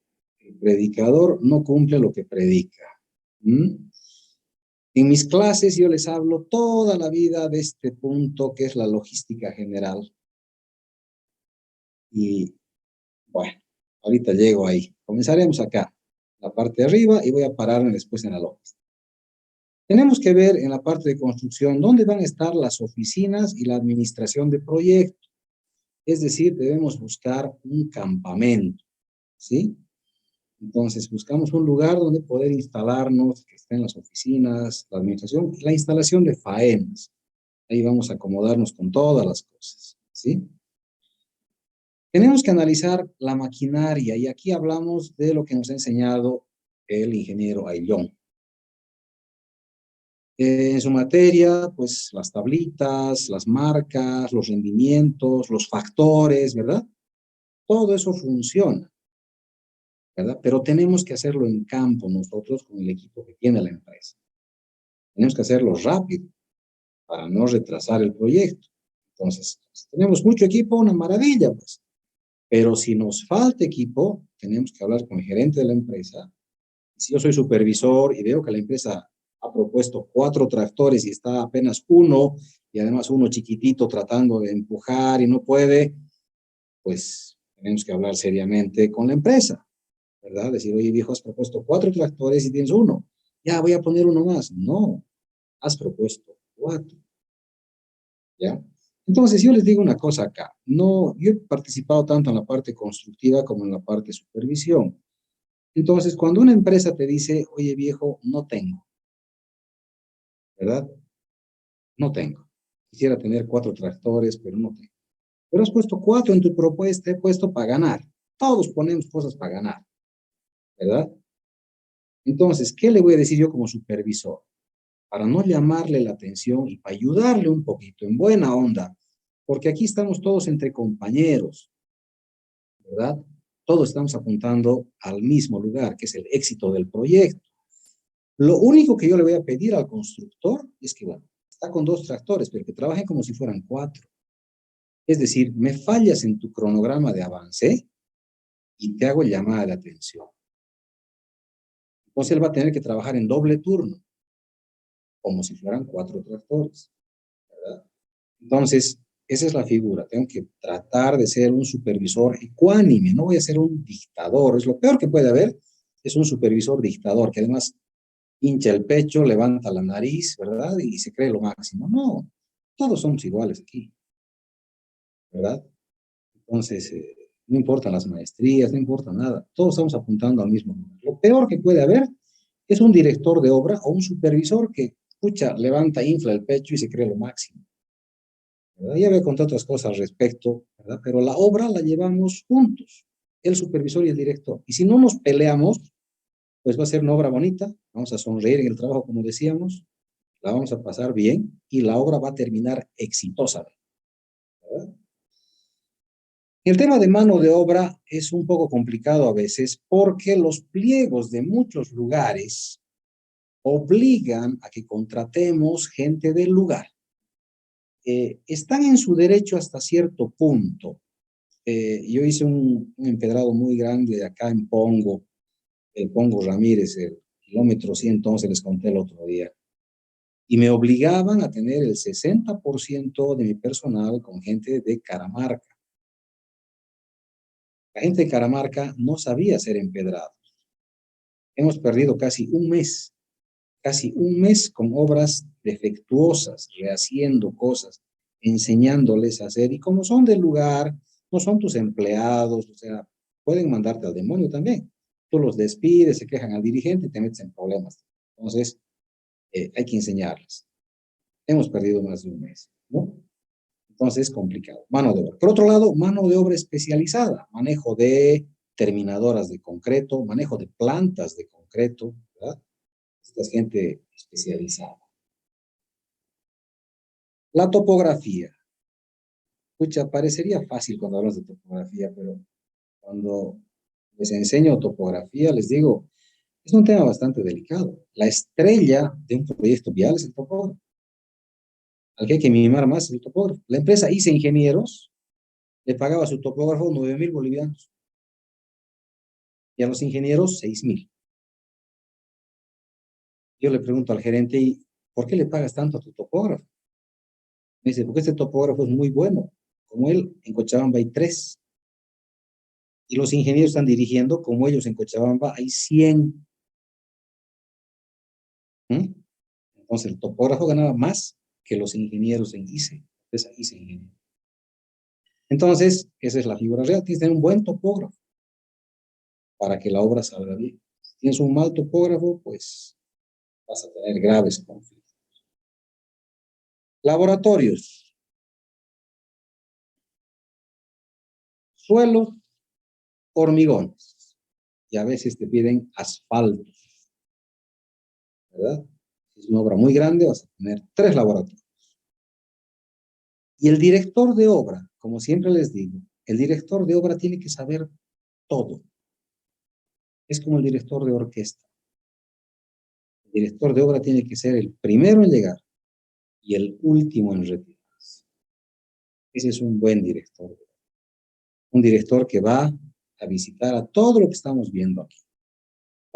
predicador no cumple lo que predica. ¿Mm? En mis clases yo les hablo toda la vida de este punto que es la logística general. Y bueno, ahorita llego ahí. Comenzaremos acá, la parte de arriba, y voy a pararme después en la logística. Tenemos que ver en la parte de construcción dónde van a estar las oficinas y la administración de proyectos. Es decir, debemos buscar un campamento, ¿sí? Entonces, buscamos un lugar donde poder instalarnos, que estén las oficinas, la administración, la instalación de faenas. Ahí vamos a acomodarnos con todas las cosas, ¿sí? Tenemos que analizar la maquinaria y aquí hablamos de lo que nos ha enseñado el ingeniero Ayllón. En su materia, pues las tablitas, las marcas, los rendimientos, los factores, ¿verdad? Todo eso funciona, ¿verdad? Pero tenemos que hacerlo en campo nosotros con el equipo que tiene la empresa. Tenemos que hacerlo rápido para no retrasar el proyecto. Entonces, si tenemos mucho equipo, una maravilla, pues. Pero si nos falta equipo, tenemos que hablar con el gerente de la empresa. Si yo soy supervisor y veo que la empresa ha propuesto 4 tractores y está apenas uno, y además uno chiquitito tratando de empujar y no puede, pues tenemos que hablar seriamente con la empresa, ¿verdad? Decir, oye viejo, has propuesto 4 tractores y tienes uno. Ya voy a poner uno más. No, has propuesto 4. ¿Ya? Entonces, yo les digo una cosa acá. No, yo he participado tanto en la parte constructiva como en la parte de supervisión. Entonces, cuando una empresa te dice, oye viejo, no tengo, ¿verdad? No tengo. Quisiera tener 4 tractores, pero no tengo. Pero has puesto 4 en tu propuesta, he puesto para ganar. Todos ponemos cosas para ganar, ¿verdad? Entonces, ¿qué le voy a decir yo como supervisor? Para no llamarle la atención y para ayudarle un poquito, en buena onda, porque aquí estamos todos entre compañeros, ¿verdad? Todos estamos apuntando al mismo lugar, que es el éxito del proyecto. Lo único que yo le voy a pedir al constructor es que, bueno, está con 2 tractores, pero que trabajen como si fueran 4. Es decir, me fallas en tu cronograma de avance y te hago llamada de atención. Entonces él va a tener que trabajar en doble turno, como si fueran 4 tractores, ¿verdad? Entonces, esa es la figura. Tengo que tratar de ser un supervisor ecuánime. No voy a ser un dictador. Es lo peor que puede haber. Es un supervisor dictador que además hincha el pecho, levanta la nariz, ¿verdad? Y se cree lo máximo. No, todos somos iguales aquí, ¿verdad? Entonces, no importan las maestrías, no importa nada. Todos estamos apuntando al mismo lugar. Lo peor que puede haber es un director de obra o un supervisor que, escucha, levanta, infla el pecho y se cree lo máximo. ¿Verdad? Ya voy a contar otras cosas al respecto, ¿verdad? Pero la obra la llevamos juntos, el supervisor y el director. Y si no nos peleamos, pues va a ser una obra bonita, vamos a sonreír en el trabajo, como decíamos, la vamos a pasar bien y la obra va a terminar exitosamente, ¿verdad? El tema de mano de obra es un poco complicado a veces porque los pliegos de muchos lugares obligan a que contratemos gente del lugar. Están en su derecho hasta cierto punto. Yo hice un empedrado muy grande acá en Pongo, el Pongo Ramírez, el kilómetro 111, les conté el otro día. Y me obligaban a tener el 60% de mi personal con gente de Caramarca. La gente de Caramarca no sabía hacer empedrados. Hemos perdido casi un mes con obras defectuosas, rehaciendo cosas, enseñándoles a hacer. Y como son del lugar, no son tus empleados, o sea, pueden mandarte al demonio también. Tú los despides, se quejan al dirigente y te metes en problemas. Entonces, hay que enseñarles. Hemos perdido más de un mes, ¿no? Entonces es complicado. Mano de obra. Por otro lado, mano de obra especializada, manejo de terminadoras de concreto, manejo de plantas de concreto, ¿verdad? Esta es gente especializada. La topografía. Escucha, parecería fácil cuando hablas de topografía, pero cuando les enseño topografía, les digo, es un tema bastante delicado. La estrella de un proyecto vial es el topógrafo. Al que hay que mimar más es el topógrafo. La empresa ICE Ingenieros le pagaba a su topógrafo 9.000 bolivianos y a los ingenieros 6.000. Yo le pregunto al gerente, ¿y por qué le pagas tanto a tu topógrafo? Me dice, porque este topógrafo es muy bueno. Como él, en Cochabamba hay 3. Y los ingenieros están dirigiendo, como ellos en Cochabamba hay 100. ¿Mm? Entonces el topógrafo ganaba más que los ingenieros en ICE. Esa ICE Ingeniero. Entonces, esa es la figura real. Tienes que tener un buen topógrafo para que la obra salga bien. Si tienes un mal topógrafo, pues vas a tener graves conflictos. Laboratorios. Suelos, hormigones. Y a veces te piden asfaltos, ¿verdad? Si es una obra muy grande, vas a tener 3 laboratorios. Y el director de obra, como siempre les digo, el director de obra tiene que saber todo. Es como el director de orquesta. El director de obra tiene que ser el primero en llegar y el último en retirarse. Ese es un buen director. Un director que va a visitar a todo lo que estamos viendo aquí.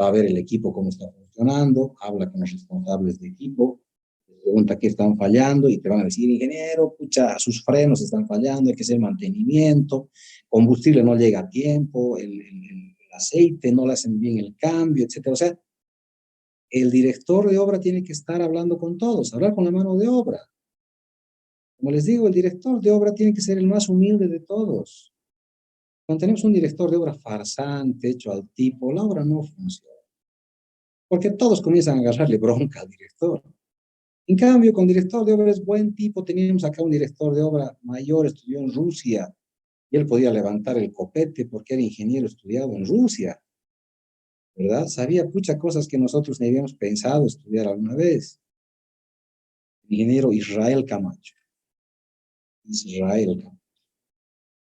Va a ver el equipo cómo está funcionando, habla con los responsables de equipo, pregunta qué están fallando y te van a decir, ingeniero, pucha, sus frenos están fallando, hay que hacer mantenimiento, combustible no llega a tiempo, el aceite no le hacen bien el cambio, etcétera. O sea, el director de obra tiene que estar hablando con todos, hablar con la mano de obra. Como les digo, el director de obra tiene que ser el más humilde de todos. Cuando tenemos un director de obra farsante, hecho al tipo, la obra no funciona. Porque todos comienzan a agarrarle bronca al director. En cambio, con director de obra es buen tipo. Teníamos acá un director de obra mayor, estudió en Rusia, y él podía levantar el copete porque era ingeniero estudiado en Rusia, ¿verdad? Sabía muchas cosas que nosotros ni habíamos pensado estudiar alguna vez. Ingeniero Israel Camacho. Israel Camacho.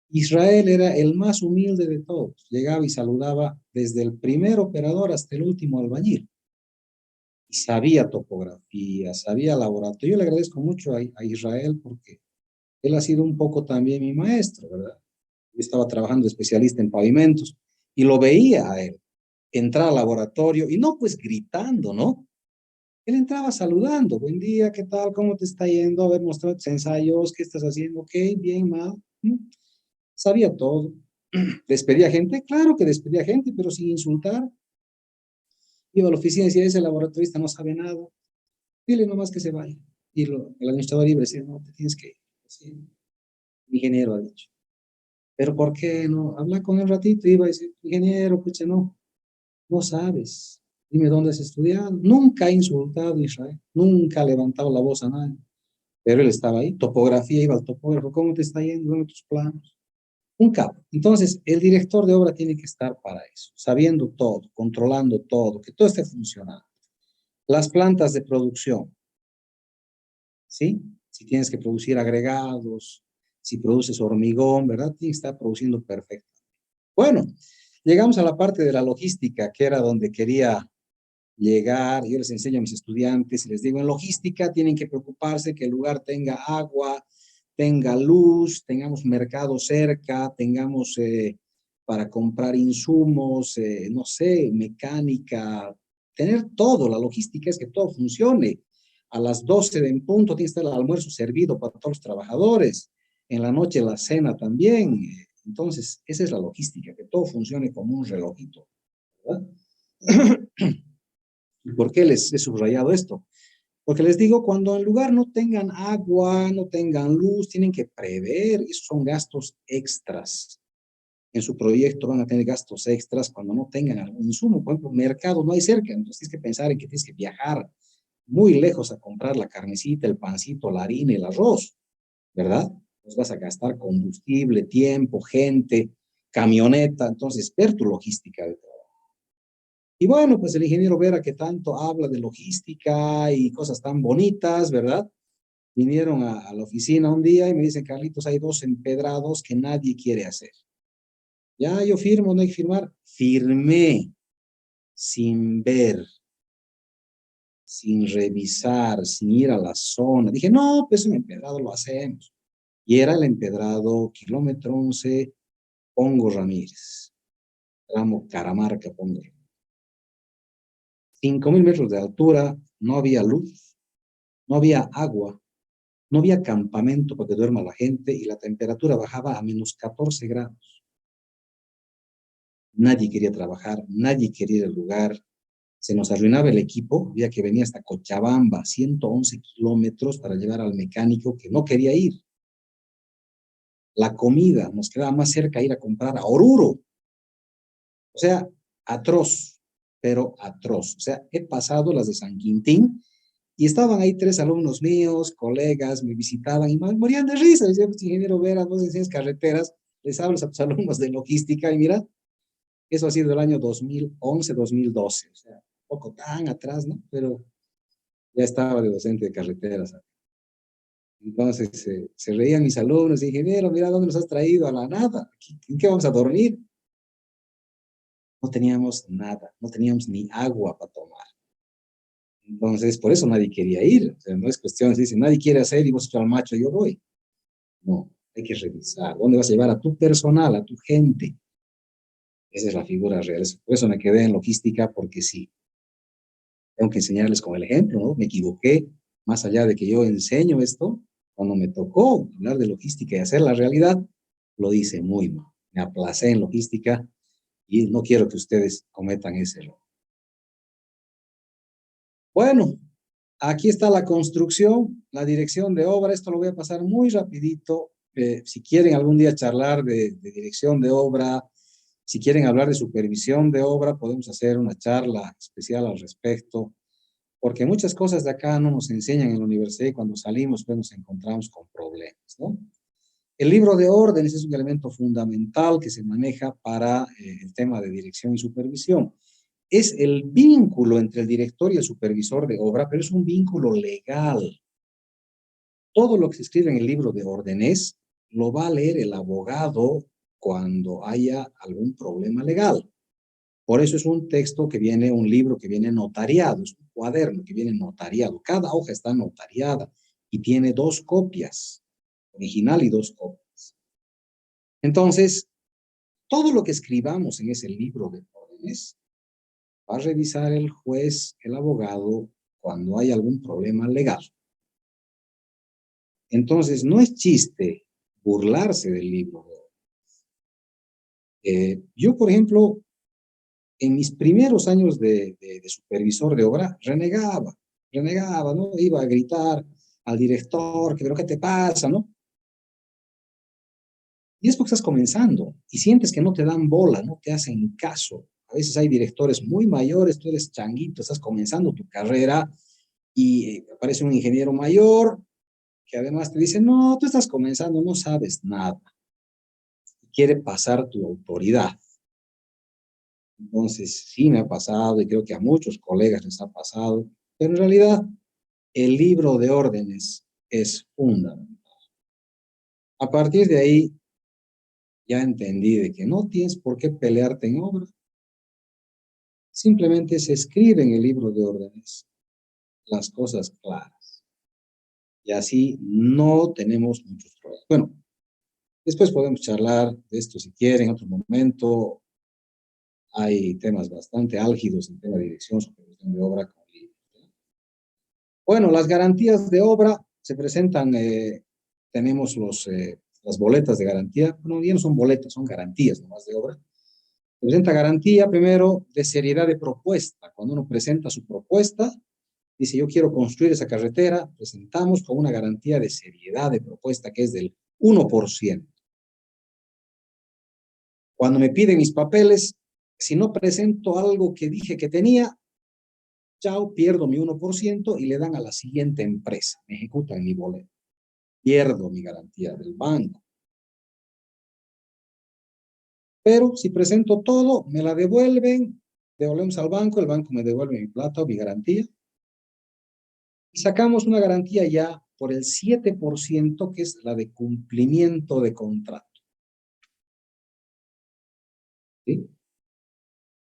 Israel era el más humilde de todos. Llegaba y saludaba desde el primer operador hasta el último albañil. Y sabía topografía, sabía laboratorio. Yo le agradezco mucho a Israel porque él ha sido un poco también mi maestro, ¿verdad? Yo estaba trabajando especialista en pavimentos y lo veía a él entrar al laboratorio y no pues gritando, ¿no? Él entraba saludando, buen día, ¿qué tal? ¿Cómo te está yendo? A ver, mostrar tus ensayos, ¿qué estás haciendo? Ok, bien, mal. Sabía todo. ¿Despedía gente? Claro que despedía gente, pero sin insultar. Iba a la oficina y decía, ese laboratorista no sabe nada. Dile nomás que se vaya. Y el administrador libre decía, no, te tienes que ir. Sí, el ingeniero ha dicho. Pero ¿por qué no? Habla con él un ratito y iba a decir, ingeniero, pucha, no sabes. Dime dónde has estudiado. Nunca ha insultado a Israel. Nunca ha levantado la voz a nadie. Pero él estaba ahí. Topografía, iba al topógrafo. ¿Cómo te está yendo? Dame tus planos. Un capo. Entonces, el director de obra tiene que estar para eso, sabiendo todo, controlando todo, que todo esté funcionando. Las plantas de producción, ¿sí? Si tienes que producir agregados, si produces hormigón, ¿verdad? Tienes que estar produciendo perfecto. Bueno, llegamos a la parte de la logística, que era donde quería llegar. Yo les enseño a mis estudiantes y les digo, en logística tienen que preocuparse que el lugar tenga agua, tenga luz, tengamos mercado cerca, tengamos para comprar insumos, no sé, mecánica, tener todo. La logística es que todo funcione. a las 12 de en punto tiene que estar el almuerzo servido para todos los trabajadores, en la noche la cena también. Entonces, esa es la logística, que todo funcione como un relojito, ¿verdad? ¿Y por qué les he subrayado esto? Porque les digo, cuando en lugar no tengan agua, no tengan luz, tienen que prever, esos son gastos extras. En su proyecto van a tener gastos extras cuando no tengan algún insumo. Por ejemplo, mercado no hay cerca, entonces tienes que pensar en que tienes que viajar muy lejos a comprar la carnecita, el pancito, la harina, el arroz, ¿verdad? Pues vas a gastar combustible, tiempo, gente, camioneta, entonces ver tu logística de trabajo. Y bueno, pues el ingeniero Vera, que tanto habla de logística y cosas tan bonitas, ¿verdad? Vinieron a la oficina un día y me dicen, Carlitos, hay 2 empedrados que nadie quiere hacer. Ya yo firmo, no hay que firmar. Firmé sin ver, sin revisar, sin ir a la zona. Dije, no, pues un empedrado lo hacemos. Y era el empedrado kilómetro 11, Pongo Ramírez, tramo Caramarca, Pongo. 5.000 metros de altura, no había luz, no había agua, no había campamento para que duerma la gente y la temperatura bajaba a -14 grados. Nadie quería trabajar, nadie quería ir al lugar. Se nos arruinaba el equipo, había que venir hasta Cochabamba, 111 kilómetros para llevar al mecánico que no quería ir. La comida, nos quedaba más cerca ir a comprar a Oruro. O sea, atroz, pero atroz. O sea, he pasado las de San Quintín y estaban ahí 3 alumnos míos, colegas, me visitaban y morían de risa. Decían, pues, ingeniero Vera, vos enseñas carreteras, les hablas a tus alumnos de logística y mira, eso ha sido el año 2011, 2012. O sea, un poco tan atrás, ¿no? Pero ya estaba de docente de carreteras. Entonces se reían mis alumnos y ingeniero, mira dónde nos has traído a la nada. ¿En qué vamos a dormir? No teníamos nada, no teníamos ni agua para tomar. Entonces, por eso nadie quería ir. O sea, no es cuestión, se dice, nadie quiere hacer y vos al macho, yo voy. No, hay que revisar. ¿Dónde vas a llevar a tu personal, a tu gente? Esa es la figura real. Por eso me quedé en logística, porque sí, tengo que enseñarles con el ejemplo, ¿no? Me equivoqué, más allá de que yo enseño esto, cuando me tocó hablar de logística y hacer la realidad, lo hice muy mal. Me aplacé en logística y no quiero que ustedes cometan ese error. Bueno, aquí está la construcción, la dirección de obra. Esto lo voy a pasar muy rapidito. Si quieren algún día charlar de dirección de obra, si quieren hablar de supervisión de obra, podemos hacer una charla especial al respecto, porque muchas cosas de acá no nos enseñan en la universidad y cuando salimos pues nos encontramos con problemas, ¿no? El libro de órdenes es un elemento fundamental que se maneja para el tema de dirección y supervisión. Es el vínculo entre el director y el supervisor de obra, pero es un vínculo legal. Todo lo que se escribe en el libro de órdenes lo va a leer el abogado cuando haya algún problema legal. Por eso es un texto que viene, un libro que viene notariado, es un cuaderno que viene notariado. Cada hoja está notariada y tiene 2 copias, original y 2 copias. Entonces, todo lo que escribamos en ese libro de órdenes va a revisar el juez, el abogado, cuando hay algún problema legal. Entonces, no es chiste burlarse del libro de órdenes. Yo, por ejemplo, en mis primeros años de supervisor de obra, renegaba, ¿no? Iba a gritar al director, pero ¿qué te pasa, no? Y es porque estás comenzando y sientes que no te dan bola, no te hacen caso. A veces hay directores muy mayores, tú eres changuito, estás comenzando tu carrera y aparece un ingeniero mayor que además te dice, no, tú estás comenzando, no sabes nada. Quiere pasar tu autoridad. Entonces, sí me ha pasado y creo que a muchos colegas les ha pasado, pero en realidad el libro de órdenes es fundamental. A partir de ahí, ya entendí de que no tienes por qué pelearte en obra. Simplemente se escribe en el libro de órdenes las cosas claras. Y así no tenemos muchos problemas. Bueno, después podemos charlar de esto si quieren en otro momento. Hay temas bastante álgidos en tema de dirección, supervisión de obra, Bueno, las garantías de obra se presentan, tenemos las boletas de garantía, bueno, ya no son boletas, son garantías nomás de obra. Se presenta garantía primero de seriedad de propuesta. Cuando uno presenta su propuesta, dice yo quiero construir esa carretera, presentamos con una garantía de seriedad de propuesta que es del 1%. Cuando me piden mis papeles, si no presento algo que dije que tenía, chao, pierdo mi 1% y le dan a la siguiente empresa, me ejecutan mi boleto. Pierdo mi garantía del banco. Pero si presento todo, me la devuelven, devolvemos al banco, el banco me devuelve mi plata o mi garantía. Y sacamos una garantía ya por el 7%, que es la de cumplimiento de contrato. ¿Sí?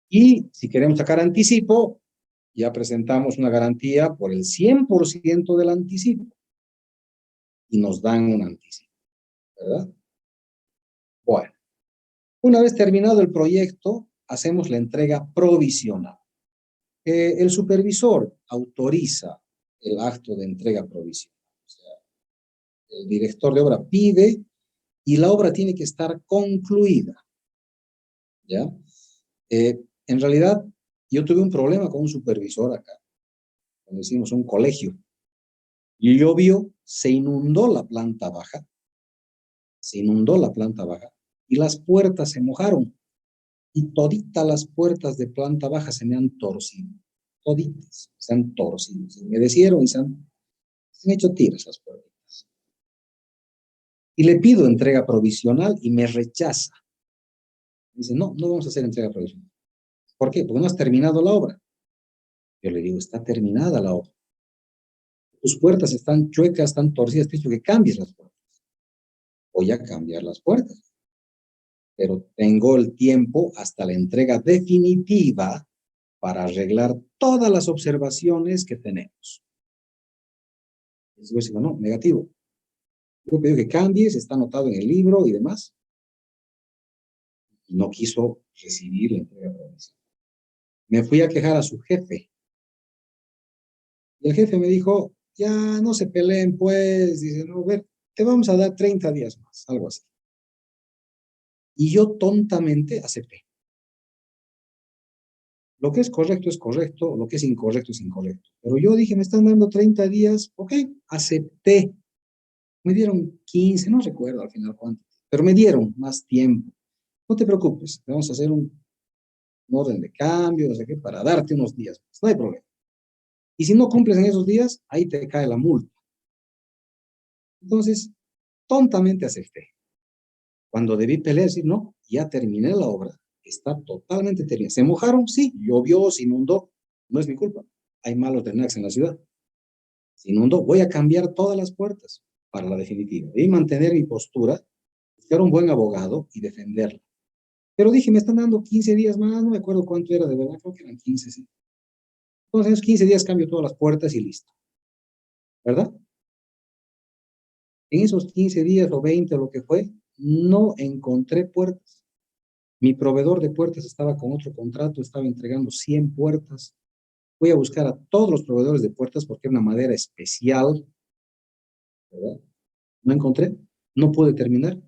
Y si queremos sacar anticipo, ya presentamos una garantía por el 100% del anticipo. Y nos dan un anticipo, ¿verdad? Bueno, una vez terminado el proyecto, hacemos la entrega provisional. El supervisor autoriza el acto de entrega provisional. O sea, el director de obra pide y la obra tiene que estar concluida. ¿Ya? En realidad, yo tuve un problema con un supervisor acá, cuando hicimos un colegio. Y llovió, se inundó la planta baja, y las puertas se mojaron. Y toditas las puertas de planta baja se me han torcido. Toditas se han torcido. Se humedecieron y se han hecho tiras las puertas. Y le pido entrega provisional y me rechaza. Dice, no, no vamos a hacer entrega provisional. ¿Por qué? Porque no has terminado la obra. Yo le digo, está terminada la obra. Tus puertas están chuecas, están torcidas, te he dicho que cambies las puertas. Voy a cambiar las puertas. Pero tengo el tiempo hasta la entrega definitiva para arreglar todas las observaciones que tenemos. Entonces, digo, no, negativo. Yo pido que cambies, está anotado en el libro y demás. Y no quiso recibir la entrega provisional. Me fui a quejar a su jefe. Y el jefe me dijo, ya no se peleen pues, dice, no, a ver, te vamos a dar 30 días más, algo así. Y yo tontamente acepté. Lo que es correcto, lo que es incorrecto es incorrecto. Pero yo dije, me están dando 30 días, ok, acepté. Me dieron 15, no recuerdo al final cuánto, pero me dieron más tiempo. No te preocupes, vamos a hacer un orden de cambio, no sé qué, para darte unos días más, no hay problema. Y si no cumples en esos días, ahí te cae la multa. Entonces, tontamente acepté. Cuando debí pelear, decir, no, ya terminé la obra, está totalmente terminada. ¿Se mojaron? Sí, llovió, se inundó, no es mi culpa. Hay malos drenajes en la ciudad. Se inundó, voy a cambiar todas las puertas para la definitiva. Y mantener mi postura, buscar un buen abogado y defenderla. Pero dije, me están dando 15 días más, no me acuerdo cuánto era de verdad, creo que eran 15, sí. Entonces, en esos 15 días cambio todas las puertas y listo. ¿Verdad? En esos 15 días o 20 o lo que fue, no encontré puertas. Mi proveedor de puertas estaba con otro contrato, estaba entregando 100 puertas. Voy a buscar a todos los proveedores de puertas porque era una madera especial, ¿verdad? No encontré, no pude terminar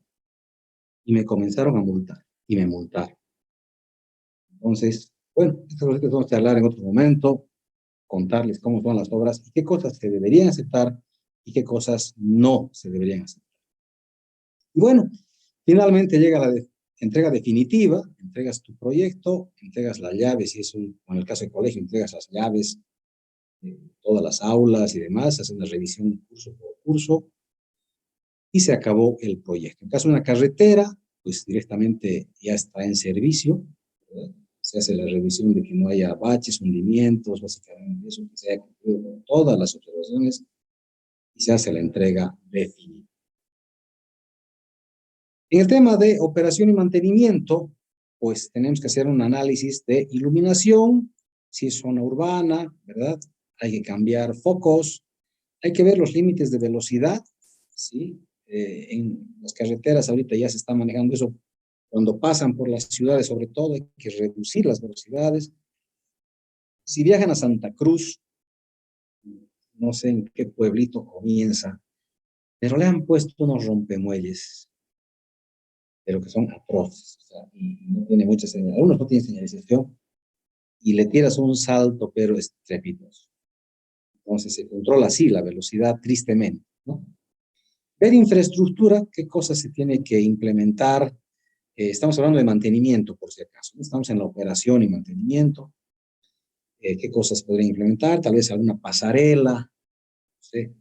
y me comenzaron a multar y me multaron. Entonces, bueno, estas cosas que vamos a hablar en otro momento, contarles cómo son las obras y qué cosas se deberían aceptar y qué cosas no se deberían aceptar. Y bueno, finalmente llega la entrega definitiva, entregas tu proyecto, entregas la llave, si es en el caso del colegio, entregas las llaves de todas las aulas y demás, haces una revisión curso por curso y se acabó el proyecto. En caso de una carretera, pues directamente ya está en servicio, ¿verdad? Se hace la revisión de que no haya baches, hundimientos, básicamente eso, que se haya cumplido con todas las observaciones y se hace la entrega definitiva. En el tema de operación y mantenimiento, pues tenemos que hacer un análisis de iluminación, si es zona urbana, ¿verdad? Hay que cambiar focos, hay que ver los límites de velocidad, ¿sí? En las carreteras ahorita ya se está manejando eso. Cuando pasan por las ciudades, sobre todo, hay que reducir las velocidades. Si viajan a Santa Cruz, no sé en qué pueblito comienza, pero le han puesto unos rompemuelles, pero que son atroces, o sea, y no tiene mucha señal, algunos no tienen señalización, y le tiras un salto, pero estrepitoso. Entonces se controla así la velocidad tristemente, ¿no? Ver infraestructura, qué cosas se tiene que implementar. Estamos hablando de mantenimiento, por si acaso, ¿no? Estamos en la operación y mantenimiento. ¿Qué cosas podrían implementar? Tal vez alguna pasarela, no sé,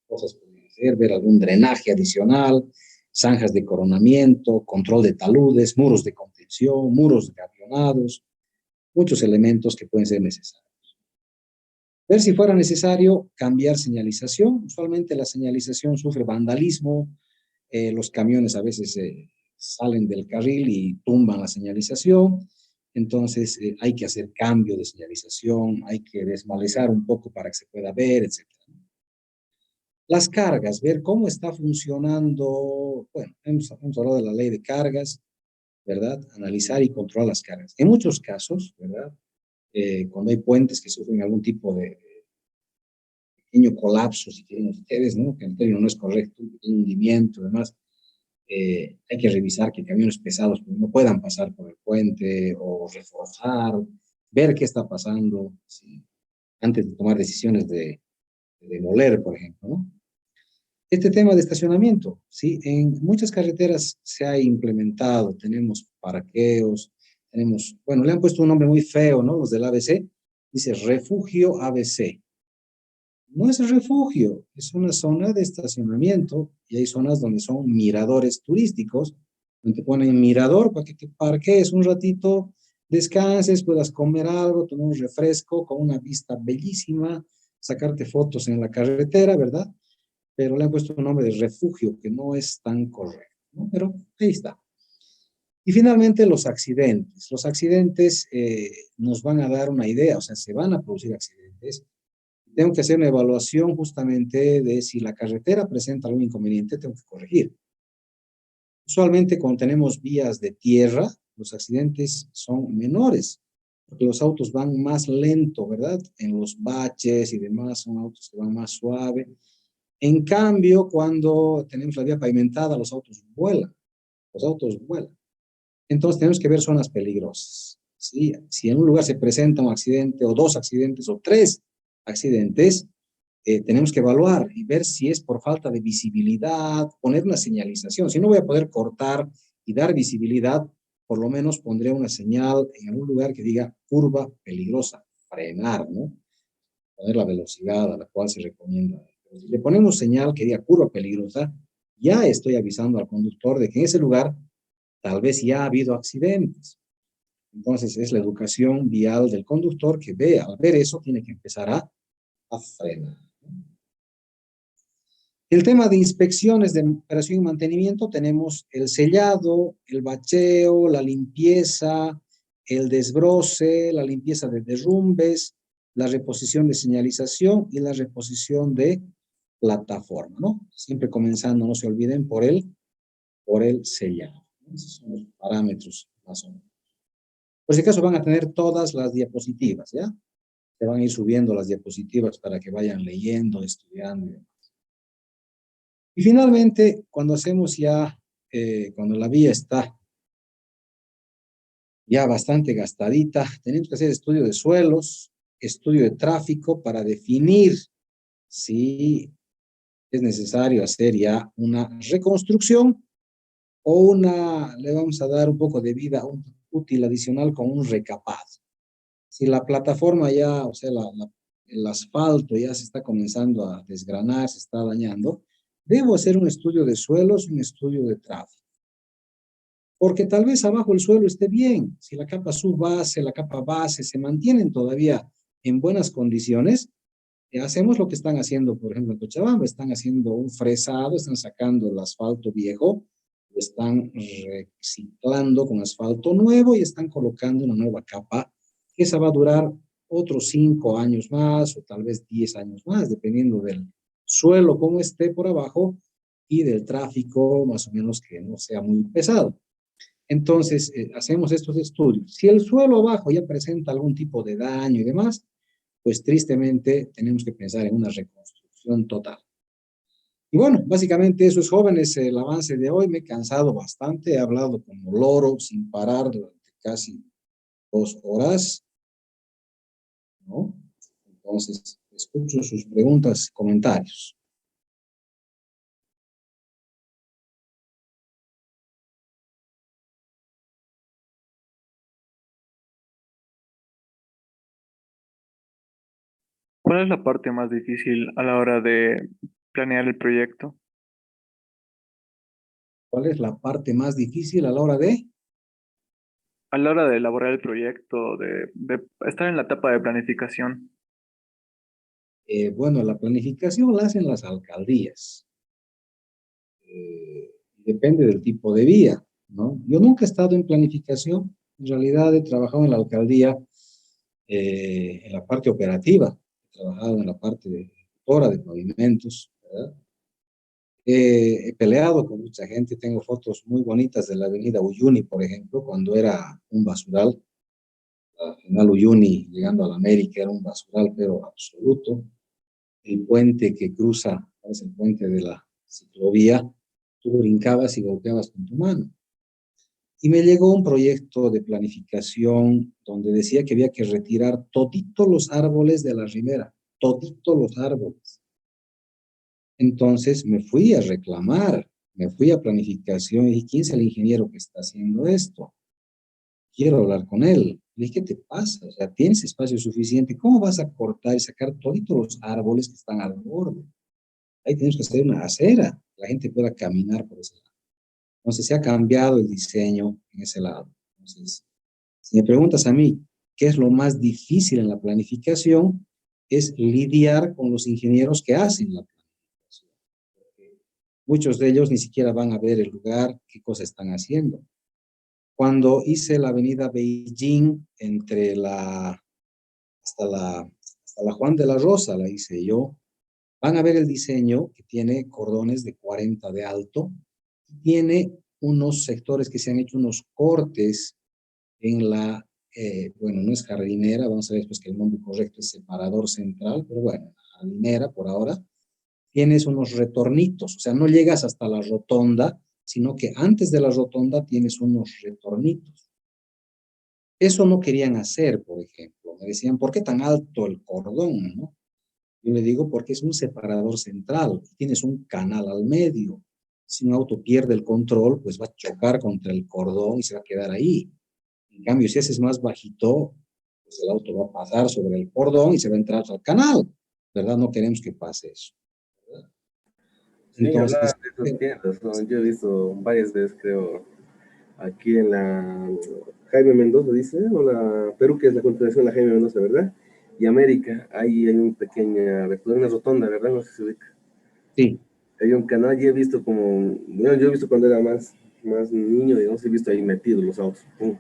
cosas podrían hacer, ver algún drenaje adicional, zanjas de coronamiento, control de taludes, muros de contención, muros gavionados, muchos elementos que pueden ser necesarios. Ver si fuera necesario cambiar señalización. Usualmente la señalización sufre vandalismo, los camiones a veces salen del carril y tumban la señalización. Entonces hay que hacer cambio de señalización, hay que desmalezar un poco para que se pueda ver, etc. Las cargas, ver cómo está funcionando. Bueno, hemos hablado de la ley de cargas, ¿verdad? Analizar y controlar las cargas. En muchos casos, ¿verdad? Cuando hay puentes que sufren algún tipo de pequeño colapso, si quieren ustedes, ¿no? Que el término no es correcto, un pequeño hundimiento, además, hay que revisar que camiones pesados pues, no puedan pasar por el puente o reforzar, ver qué está pasando, ¿sí? Antes de tomar decisiones de demoler, por ejemplo, ¿no? Este tema de estacionamiento, ¿sí? En muchas carreteras se ha implementado, tenemos parqueos, tenemos, bueno, le han puesto un nombre muy feo, ¿no? Los del ABC, dice refugio ABC. No es refugio, es una zona de estacionamiento y hay zonas donde son miradores turísticos, donde te ponen mirador para que te parques un ratito, descanses, puedas comer algo, tomar un refresco con una vista bellísima, sacarte fotos en la carretera, ¿verdad? Pero le han puesto un nombre de refugio que no es tan correcto, ¿no? Pero ahí está. Y finalmente los accidentes. Los accidentes nos van a dar una idea, o sea, se van a producir accidentes. Tengo que hacer una evaluación justamente de si la carretera presenta algún inconveniente, tengo que corregir. Usualmente cuando tenemos vías de tierra, los accidentes son menores, porque los autos van más lento, ¿verdad? En los baches y demás son autos que van más suave. En cambio, cuando tenemos la vía pavimentada, los autos vuelan, los autos vuelan. Entonces tenemos que ver zonas peligrosas, ¿sí? Si en un lugar se presenta un accidente o dos accidentes o tres accidentes, tenemos que evaluar y ver si es por falta de visibilidad, poner una señalización. Si no voy a poder cortar y dar visibilidad, por lo menos pondré una señal en algún lugar que diga curva peligrosa, frenar, ¿no? Poner la velocidad a la cual se recomienda. Si le ponemos señal que diga curva peligrosa, ya estoy avisando al conductor de que en ese lugar tal vez ya ha habido accidentes. Entonces es la educación vial del conductor que ve, al ver eso, tiene que empezar a frenar. El tema de inspecciones de operación y mantenimiento, tenemos el sellado, el bacheo, la limpieza, el desbroce, la limpieza de derrumbes, la reposición de señalización y la reposición de plataforma, ¿no? Siempre comenzando, no se olviden, por el sellado. Esos son los parámetros más o menos. Por si acaso van a tener todas las diapositivas, ¿ya? Se van a ir subiendo las diapositivas para que vayan leyendo, estudiando. Y finalmente, cuando hacemos ya, cuando la vía está ya bastante gastadita, tenemos que hacer estudio de suelos, estudio de tráfico para definir si es necesario hacer ya una reconstrucción o le vamos a dar un poco de vida útil adicional con un recapado. Si la plataforma ya, o sea, el asfalto ya se está comenzando a desgranar, se está dañando, debo hacer un estudio de suelos, un estudio de tráfico. Porque tal vez abajo el suelo esté bien, si la capa subbase, la capa base se mantienen todavía en buenas condiciones, hacemos lo que están haciendo, por ejemplo, en Cochabamba, están haciendo un fresado, están sacando el asfalto viejo, lo están reciclando con asfalto nuevo y están colocando una nueva capa, que esa va a durar otros 5 años más o tal vez 10 años más, dependiendo del suelo como esté por abajo y del tráfico más o menos que no sea muy pesado. Entonces, hacemos estos estudios. Si el suelo abajo ya presenta algún tipo de daño y demás, pues tristemente tenemos que pensar en una reconstrucción total. Y bueno, básicamente eso es, jóvenes, el avance de hoy. Me he cansado bastante, he hablado como loro sin parar durante casi 2 horas, ¿no? Entonces, escucho sus preguntas y comentarios. ¿Cuál es la parte más difícil a la hora de planear el proyecto? ¿Cuál es la parte más difícil a la hora de? A la hora de elaborar el proyecto, de estar en la etapa de planificación. Bueno, la planificación la hacen las alcaldías. Depende del tipo de vía, ¿no? Yo nunca he estado en planificación. En realidad he trabajado en la alcaldía, en la parte operativa. He trabajado en la parte de obra de pavimentos, ¿verdad? He peleado con mucha gente. Tengo fotos muy bonitas de la avenida Uyuni, por ejemplo, cuando era un basural. La general Uyuni, llegando a la América, era un basural, pero absoluto. El puente que cruza, es el puente de la ciclovía, tú brincabas y golpeabas con tu mano. Y me llegó un proyecto de planificación donde decía que había que retirar toditos los árboles de la ribera, toditos los árboles. Entonces me fui a reclamar, me fui a planificación y dije, ¿quién es el ingeniero que está haciendo esto? Quiero hablar con él. Le dije, ¿qué te pasa? O sea, ¿tienes espacio suficiente? ¿Cómo vas a cortar y sacar toditos los árboles que están al borde? Ahí tenemos que hacer una acera, la gente pueda caminar por ese lado. Entonces se ha cambiado el diseño en ese lado. Entonces, si me preguntas a mí, ¿qué es lo más difícil en la planificación? Es lidiar con los ingenieros que hacen la planificación. Muchos de ellos ni siquiera van a ver el lugar, qué cosas están haciendo. Cuando hice la avenida Beijing, hasta la Juan de la Rosa, la hice yo, van a ver el diseño que tiene cordones de 40 de alto, tiene unos sectores que se han hecho unos cortes en bueno, no es jardinera, vamos a ver después que el nombre correcto es separador central, pero bueno, jardinera por ahora, tienes unos retornitos, o sea, no llegas hasta la rotonda, sino que antes de la rotonda tienes unos retornitos. Eso no querían hacer, por ejemplo. Me decían, ¿por qué tan alto el cordón, no? Yo le digo, porque es un separador central, tienes un canal al medio. Si un auto pierde el control, pues va a chocar contra el cordón y se va a quedar ahí. En cambio, si haces más bajito, pues el auto va a pasar sobre el cordón y se va a entrar al canal, ¿verdad? No queremos que pase eso, ¿verdad? Sí, Entonces, hablar de esas tiendas, ¿no? Yo he visto varias veces, creo, aquí en la Jaime Mendoza, dice, o la Perú, que es la continuación de la Jaime Mendoza, ¿verdad? Y América, ahí hay una rotonda, ¿verdad? No sé si se ubica. sí, Hay un canal y he visto bueno, yo he visto cuando era más niño, digamos, he visto ahí metidos los autos. ¡Pum!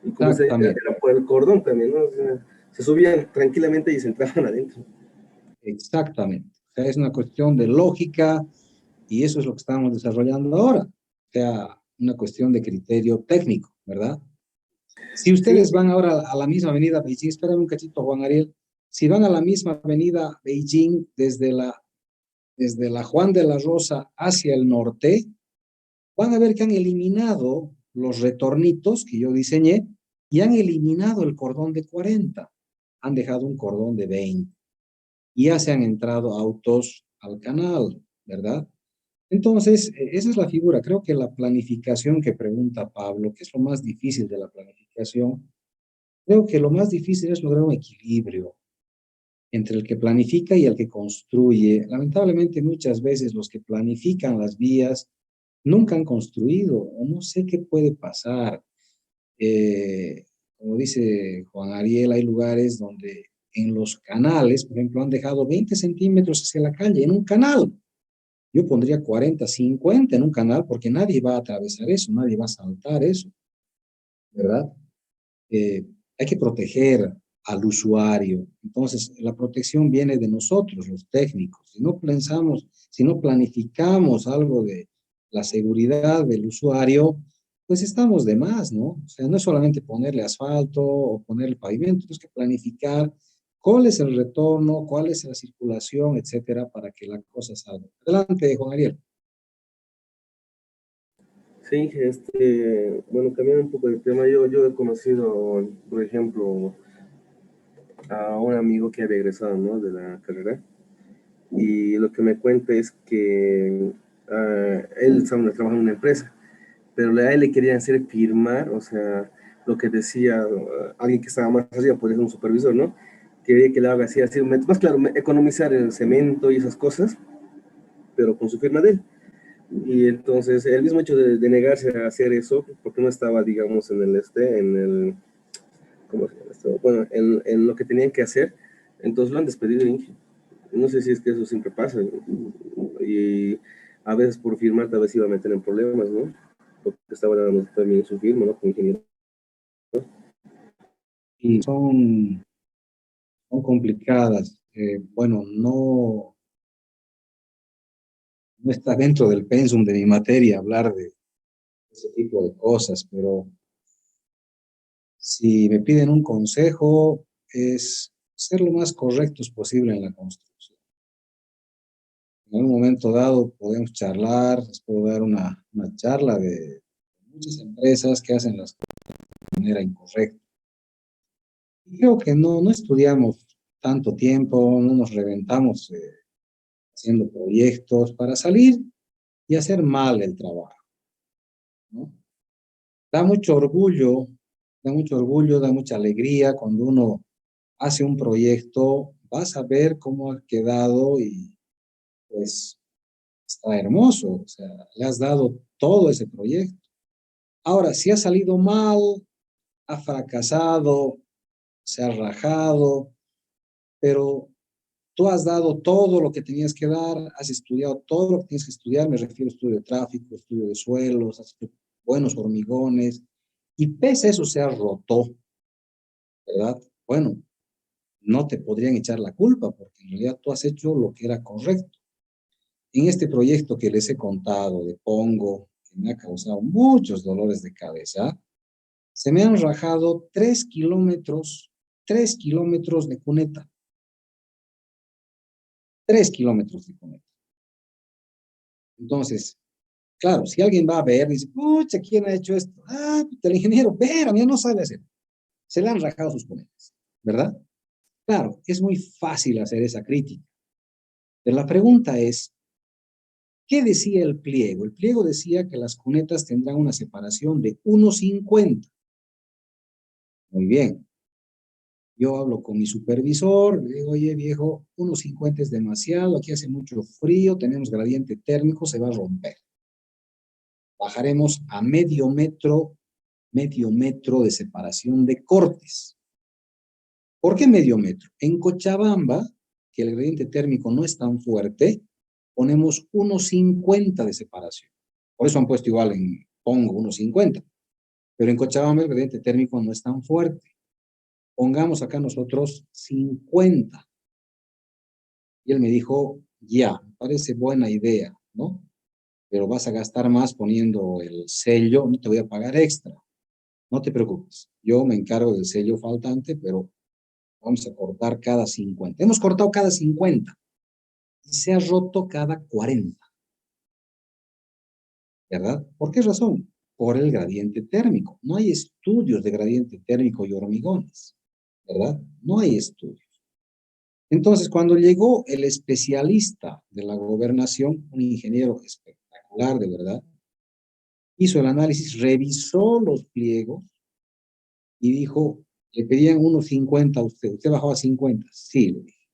Y como se exactamente, era por el cordón también, ¿no? O sea, se subían tranquilamente y se entraban adentro. exactamente. O sea, es una cuestión de lógica y eso es lo que estamos desarrollando ahora. O sea, una cuestión de criterio técnico, ¿verdad? Si Sí, ustedes van ahora a la misma avenida Beijing, espérame un cachito, Juan Ariel, si van a la misma avenida Beijing desde la Juan de la Rosa hacia el norte, van a ver que han eliminado los retornitos que yo diseñé y han eliminado el cordón de 40. Han dejado un cordón de 20 y ya se han entrado autos al canal, ¿verdad? Entonces, esa es la figura. Creo que la planificación que pregunta Pablo, que es lo más difícil de la planificación, creo que lo más difícil es lograr un equilibrio entre el que planifica y el que construye. Lamentablemente, muchas veces los que planifican las vías nunca han construido, o no sé qué puede pasar. Eh, Como dice Juan Ariel, hay lugares donde en los canales, por ejemplo, han dejado 20 centímetros hacia la calle en un canal. Yo pondría 40, 50 en un canal porque nadie va a atravesar eso, nadie va a saltar eso, ¿verdad? eh, Hay que proteger al usuario. Entonces, la protección viene de nosotros, los técnicos. Si no pensamos, si no planificamos algo de la seguridad del usuario, pues estamos de más, ¿no? O sea, no es solamente ponerle asfalto o ponerle pavimento, tienes que planificar ¿Cuál es el retorno? ¿Cuál es la circulación, etcétera, para que la cosa salga? Adelante, Juan Ariel. Sí, bueno, cambiando un poco de tema, yo he conocido, por ejemplo, a un amigo que había egresado, ¿no?, de la carrera, y lo que me cuenta es que él estaba trabajando en una empresa, pero a él le querían hacer firmar, o sea, lo que decía alguien que estaba más arriba, puede ser un supervisor, ¿no? Quería que le haga así, más claro, economizar el cemento y esas cosas, pero con su firma de él. Y entonces, el mismo hecho de negarse a hacer eso, porque no estaba, digamos, ¿cómo se llama esto? Bueno, en lo que tenían que hacer, entonces lo han despedido, Inge. No sé si es que eso siempre pasa, y a veces por firmar tal vez iba a meter en problemas, ¿no? Porque estaba dando también su firma, ¿no? Como ingeniero. Y son complicadas. Bueno, no está dentro del pensum de mi materia hablar de ese tipo de cosas, pero si me piden un consejo, es ser lo más correctos posible en la construcción. En algún momento dado podemos charlar, les puedo dar una charla de muchas empresas que hacen las cosas de manera incorrecta. Y creo que no estudiamos tanto tiempo, no nos reventamos haciendo proyectos para salir y hacer mal el trabajo, ¿no? Da mucho orgullo, da mucho orgullo, da mucha alegría cuando uno hace un proyecto, vas a ver cómo ha quedado y pues está hermoso, o sea, le has dado todo ese proyecto. Ahora, si ha salido mal, ha fracasado, se ha rajado, pero tú has dado todo lo que tenías que dar, has estudiado todo lo que tienes que estudiar, me refiero a estudio de tráfico, estudio de suelos, has hecho buenos hormigones, y pese a eso se ha roto, ¿verdad? Bueno, no te podrían echar la culpa, porque en realidad tú has hecho lo que era correcto. En este proyecto que les he contado de Pongo, que me ha causado muchos dolores de cabeza, se me han rajado 3 kilómetros de cuneta. 3 kilómetros de cuneta. Entonces, claro, si alguien va a ver, dice, pucha, ¿quién ha hecho esto? Ah, el ingeniero, pero a mí no sabe hacer. Se le han rajado sus cunetas, ¿verdad? Claro, es muy fácil hacer esa crítica. Pero la pregunta es, ¿qué decía el pliego? El pliego decía que las cunetas tendrán una separación de 1,50. Muy bien. Yo hablo con mi supervisor, le digo, oye viejo, 1,50 es demasiado, aquí hace mucho frío, tenemos gradiente térmico, se va a romper. Bajaremos a medio metro de separación de cortes. ¿Por qué medio metro? En Cochabamba, que el gradiente térmico no es tan fuerte, ponemos 1,50 de separación. Por eso han puesto igual en Pongo 1,50. Pero en Cochabamba el gradiente térmico no es tan fuerte. Pongamos acá nosotros 50. Y él me dijo, ya, me parece buena idea, ¿no? Pero vas a gastar más poniendo el sello, no te voy a pagar extra. No te preocupes, yo me encargo del sello faltante, pero vamos a cortar cada 50. Hemos cortado cada 50 y se ha roto cada 40, ¿verdad? ¿Por qué razón? Por el gradiente térmico. No hay estudios de gradiente térmico y hormigones, ¿verdad? No hay estudios. Entonces, cuando llegó el especialista de la gobernación, un ingeniero espectacular, de verdad, hizo el análisis, revisó los pliegos y dijo, le pedían unos 50 a usted, usted bajó a 50, sí, le dije,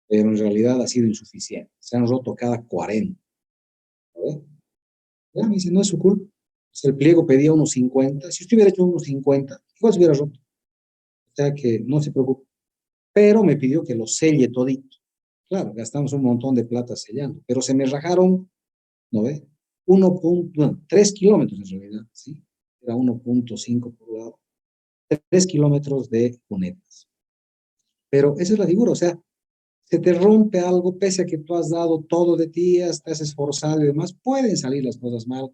pero en realidad ha sido insuficiente, se han roto cada 40. ¿Verdad? Ya me dice, no es su culpa. Pues el pliego pedía unos 50, si usted hubiera hecho unos 50, igual se hubiera roto. O sea que no se preocupe. Pero me pidió que lo selle todito. Claro, gastamos un montón de plata sellando, pero se me rajaron, ¿no ve? 3 kilómetros en realidad, ¿sí? Era 1,5 por lado. 3 kilómetros de cunetas. Pero esa es la figura, o sea, se te rompe algo, pese a que tú has dado todo de ti, te has esforzado y demás, pueden salir las cosas mal,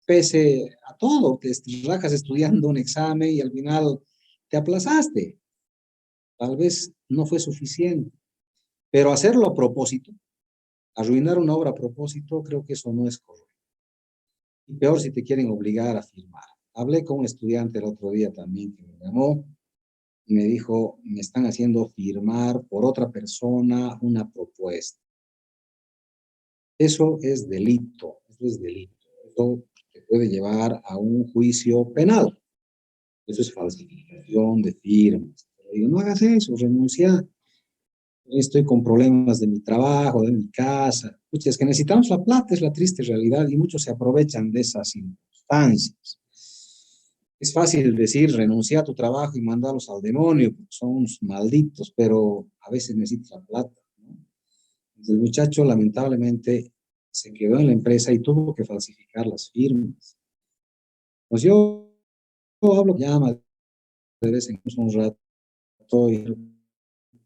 pese a todo, te rajas estudiando un examen y al final te aplazaste. tal vez no fue suficiente, pero hacerlo a propósito, arruinar una obra a propósito, creo que eso no es correcto. Y peor si te quieren obligar a firmar. Hablé con un estudiante el otro día también que me llamó y me dijo, me están haciendo firmar por otra persona una propuesta. Eso es delito, eso es delito. Eso te puede llevar a un juicio penal. Eso es falsificación de firmas. Pero digo, no hagas eso, renuncia. Estoy con problemas de mi trabajo, de mi casa. Pucha, es que necesitamos la plata, es la triste realidad, y muchos se aprovechan de esas circunstancias. Es fácil decir, renuncia a tu trabajo y mandarlos al demonio, porque son unos malditos, pero a veces necesitas la plata, ¿no? Entonces, el muchacho lamentablemente se quedó en la empresa y tuvo que falsificar las firmas. Pues yo hablo, llama de vez en cuando un rato y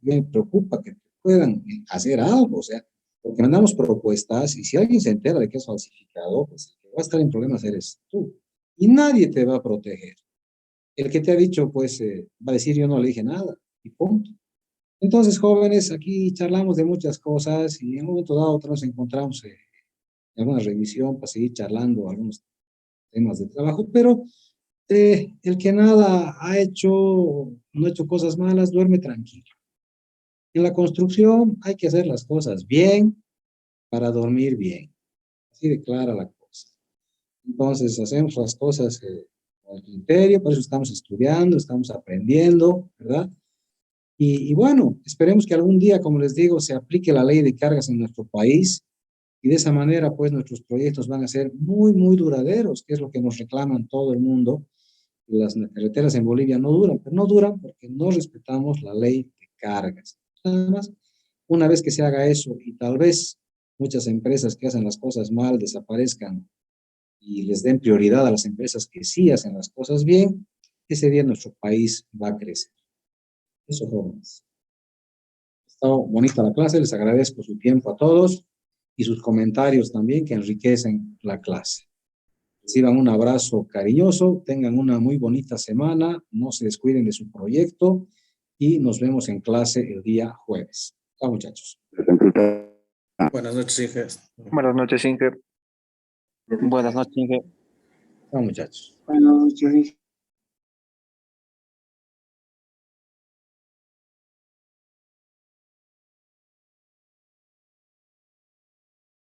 me preocupa que puedan hacer algo, o sea, porque mandamos propuestas y si alguien se entera de que es falsificado, pues el que va a estar en problemas eres tú y nadie te va a proteger. El que te ha dicho, pues, va a decir yo no le dije nada y punto. Entonces, jóvenes, aquí charlamos de muchas cosas y en un momento dado nos encontramos en alguna revisión para seguir charlando algunos temas de trabajo, pero el que nada ha hecho, no ha hecho cosas malas, duerme tranquilo. En la construcción hay que hacer las cosas bien para dormir bien. Así de clara la cosa. Entonces, hacemos las cosas con criterio, por eso estamos estudiando, estamos aprendiendo, ¿verdad? Y bueno, esperemos que algún día, como les digo, se aplique la ley de cargas en nuestro país y de esa manera, pues, nuestros proyectos van a ser muy, muy duraderos, que es lo que nos reclaman todo el mundo. Las carreteras en Bolivia no duran, pero no duran porque no respetamos la ley de cargas. Nada más, una vez que se haga eso y tal vez muchas empresas que hacen las cosas mal desaparezcan y les den prioridad a las empresas que sí hacen las cosas bien, ese día nuestro país va a crecer. Eso, jóvenes. Ha estado bonita la clase, les agradezco su tiempo a todos y sus comentarios también que enriquecen la clase. Reciban un abrazo cariñoso, tengan una muy bonita semana, no se descuiden de su proyecto y nos vemos en clase el día jueves. Chao, muchachos. Buenas noches, Inge. Buenas noches, Inge. Buenas noches, Inge. Chao, muchachos. Buenas noches.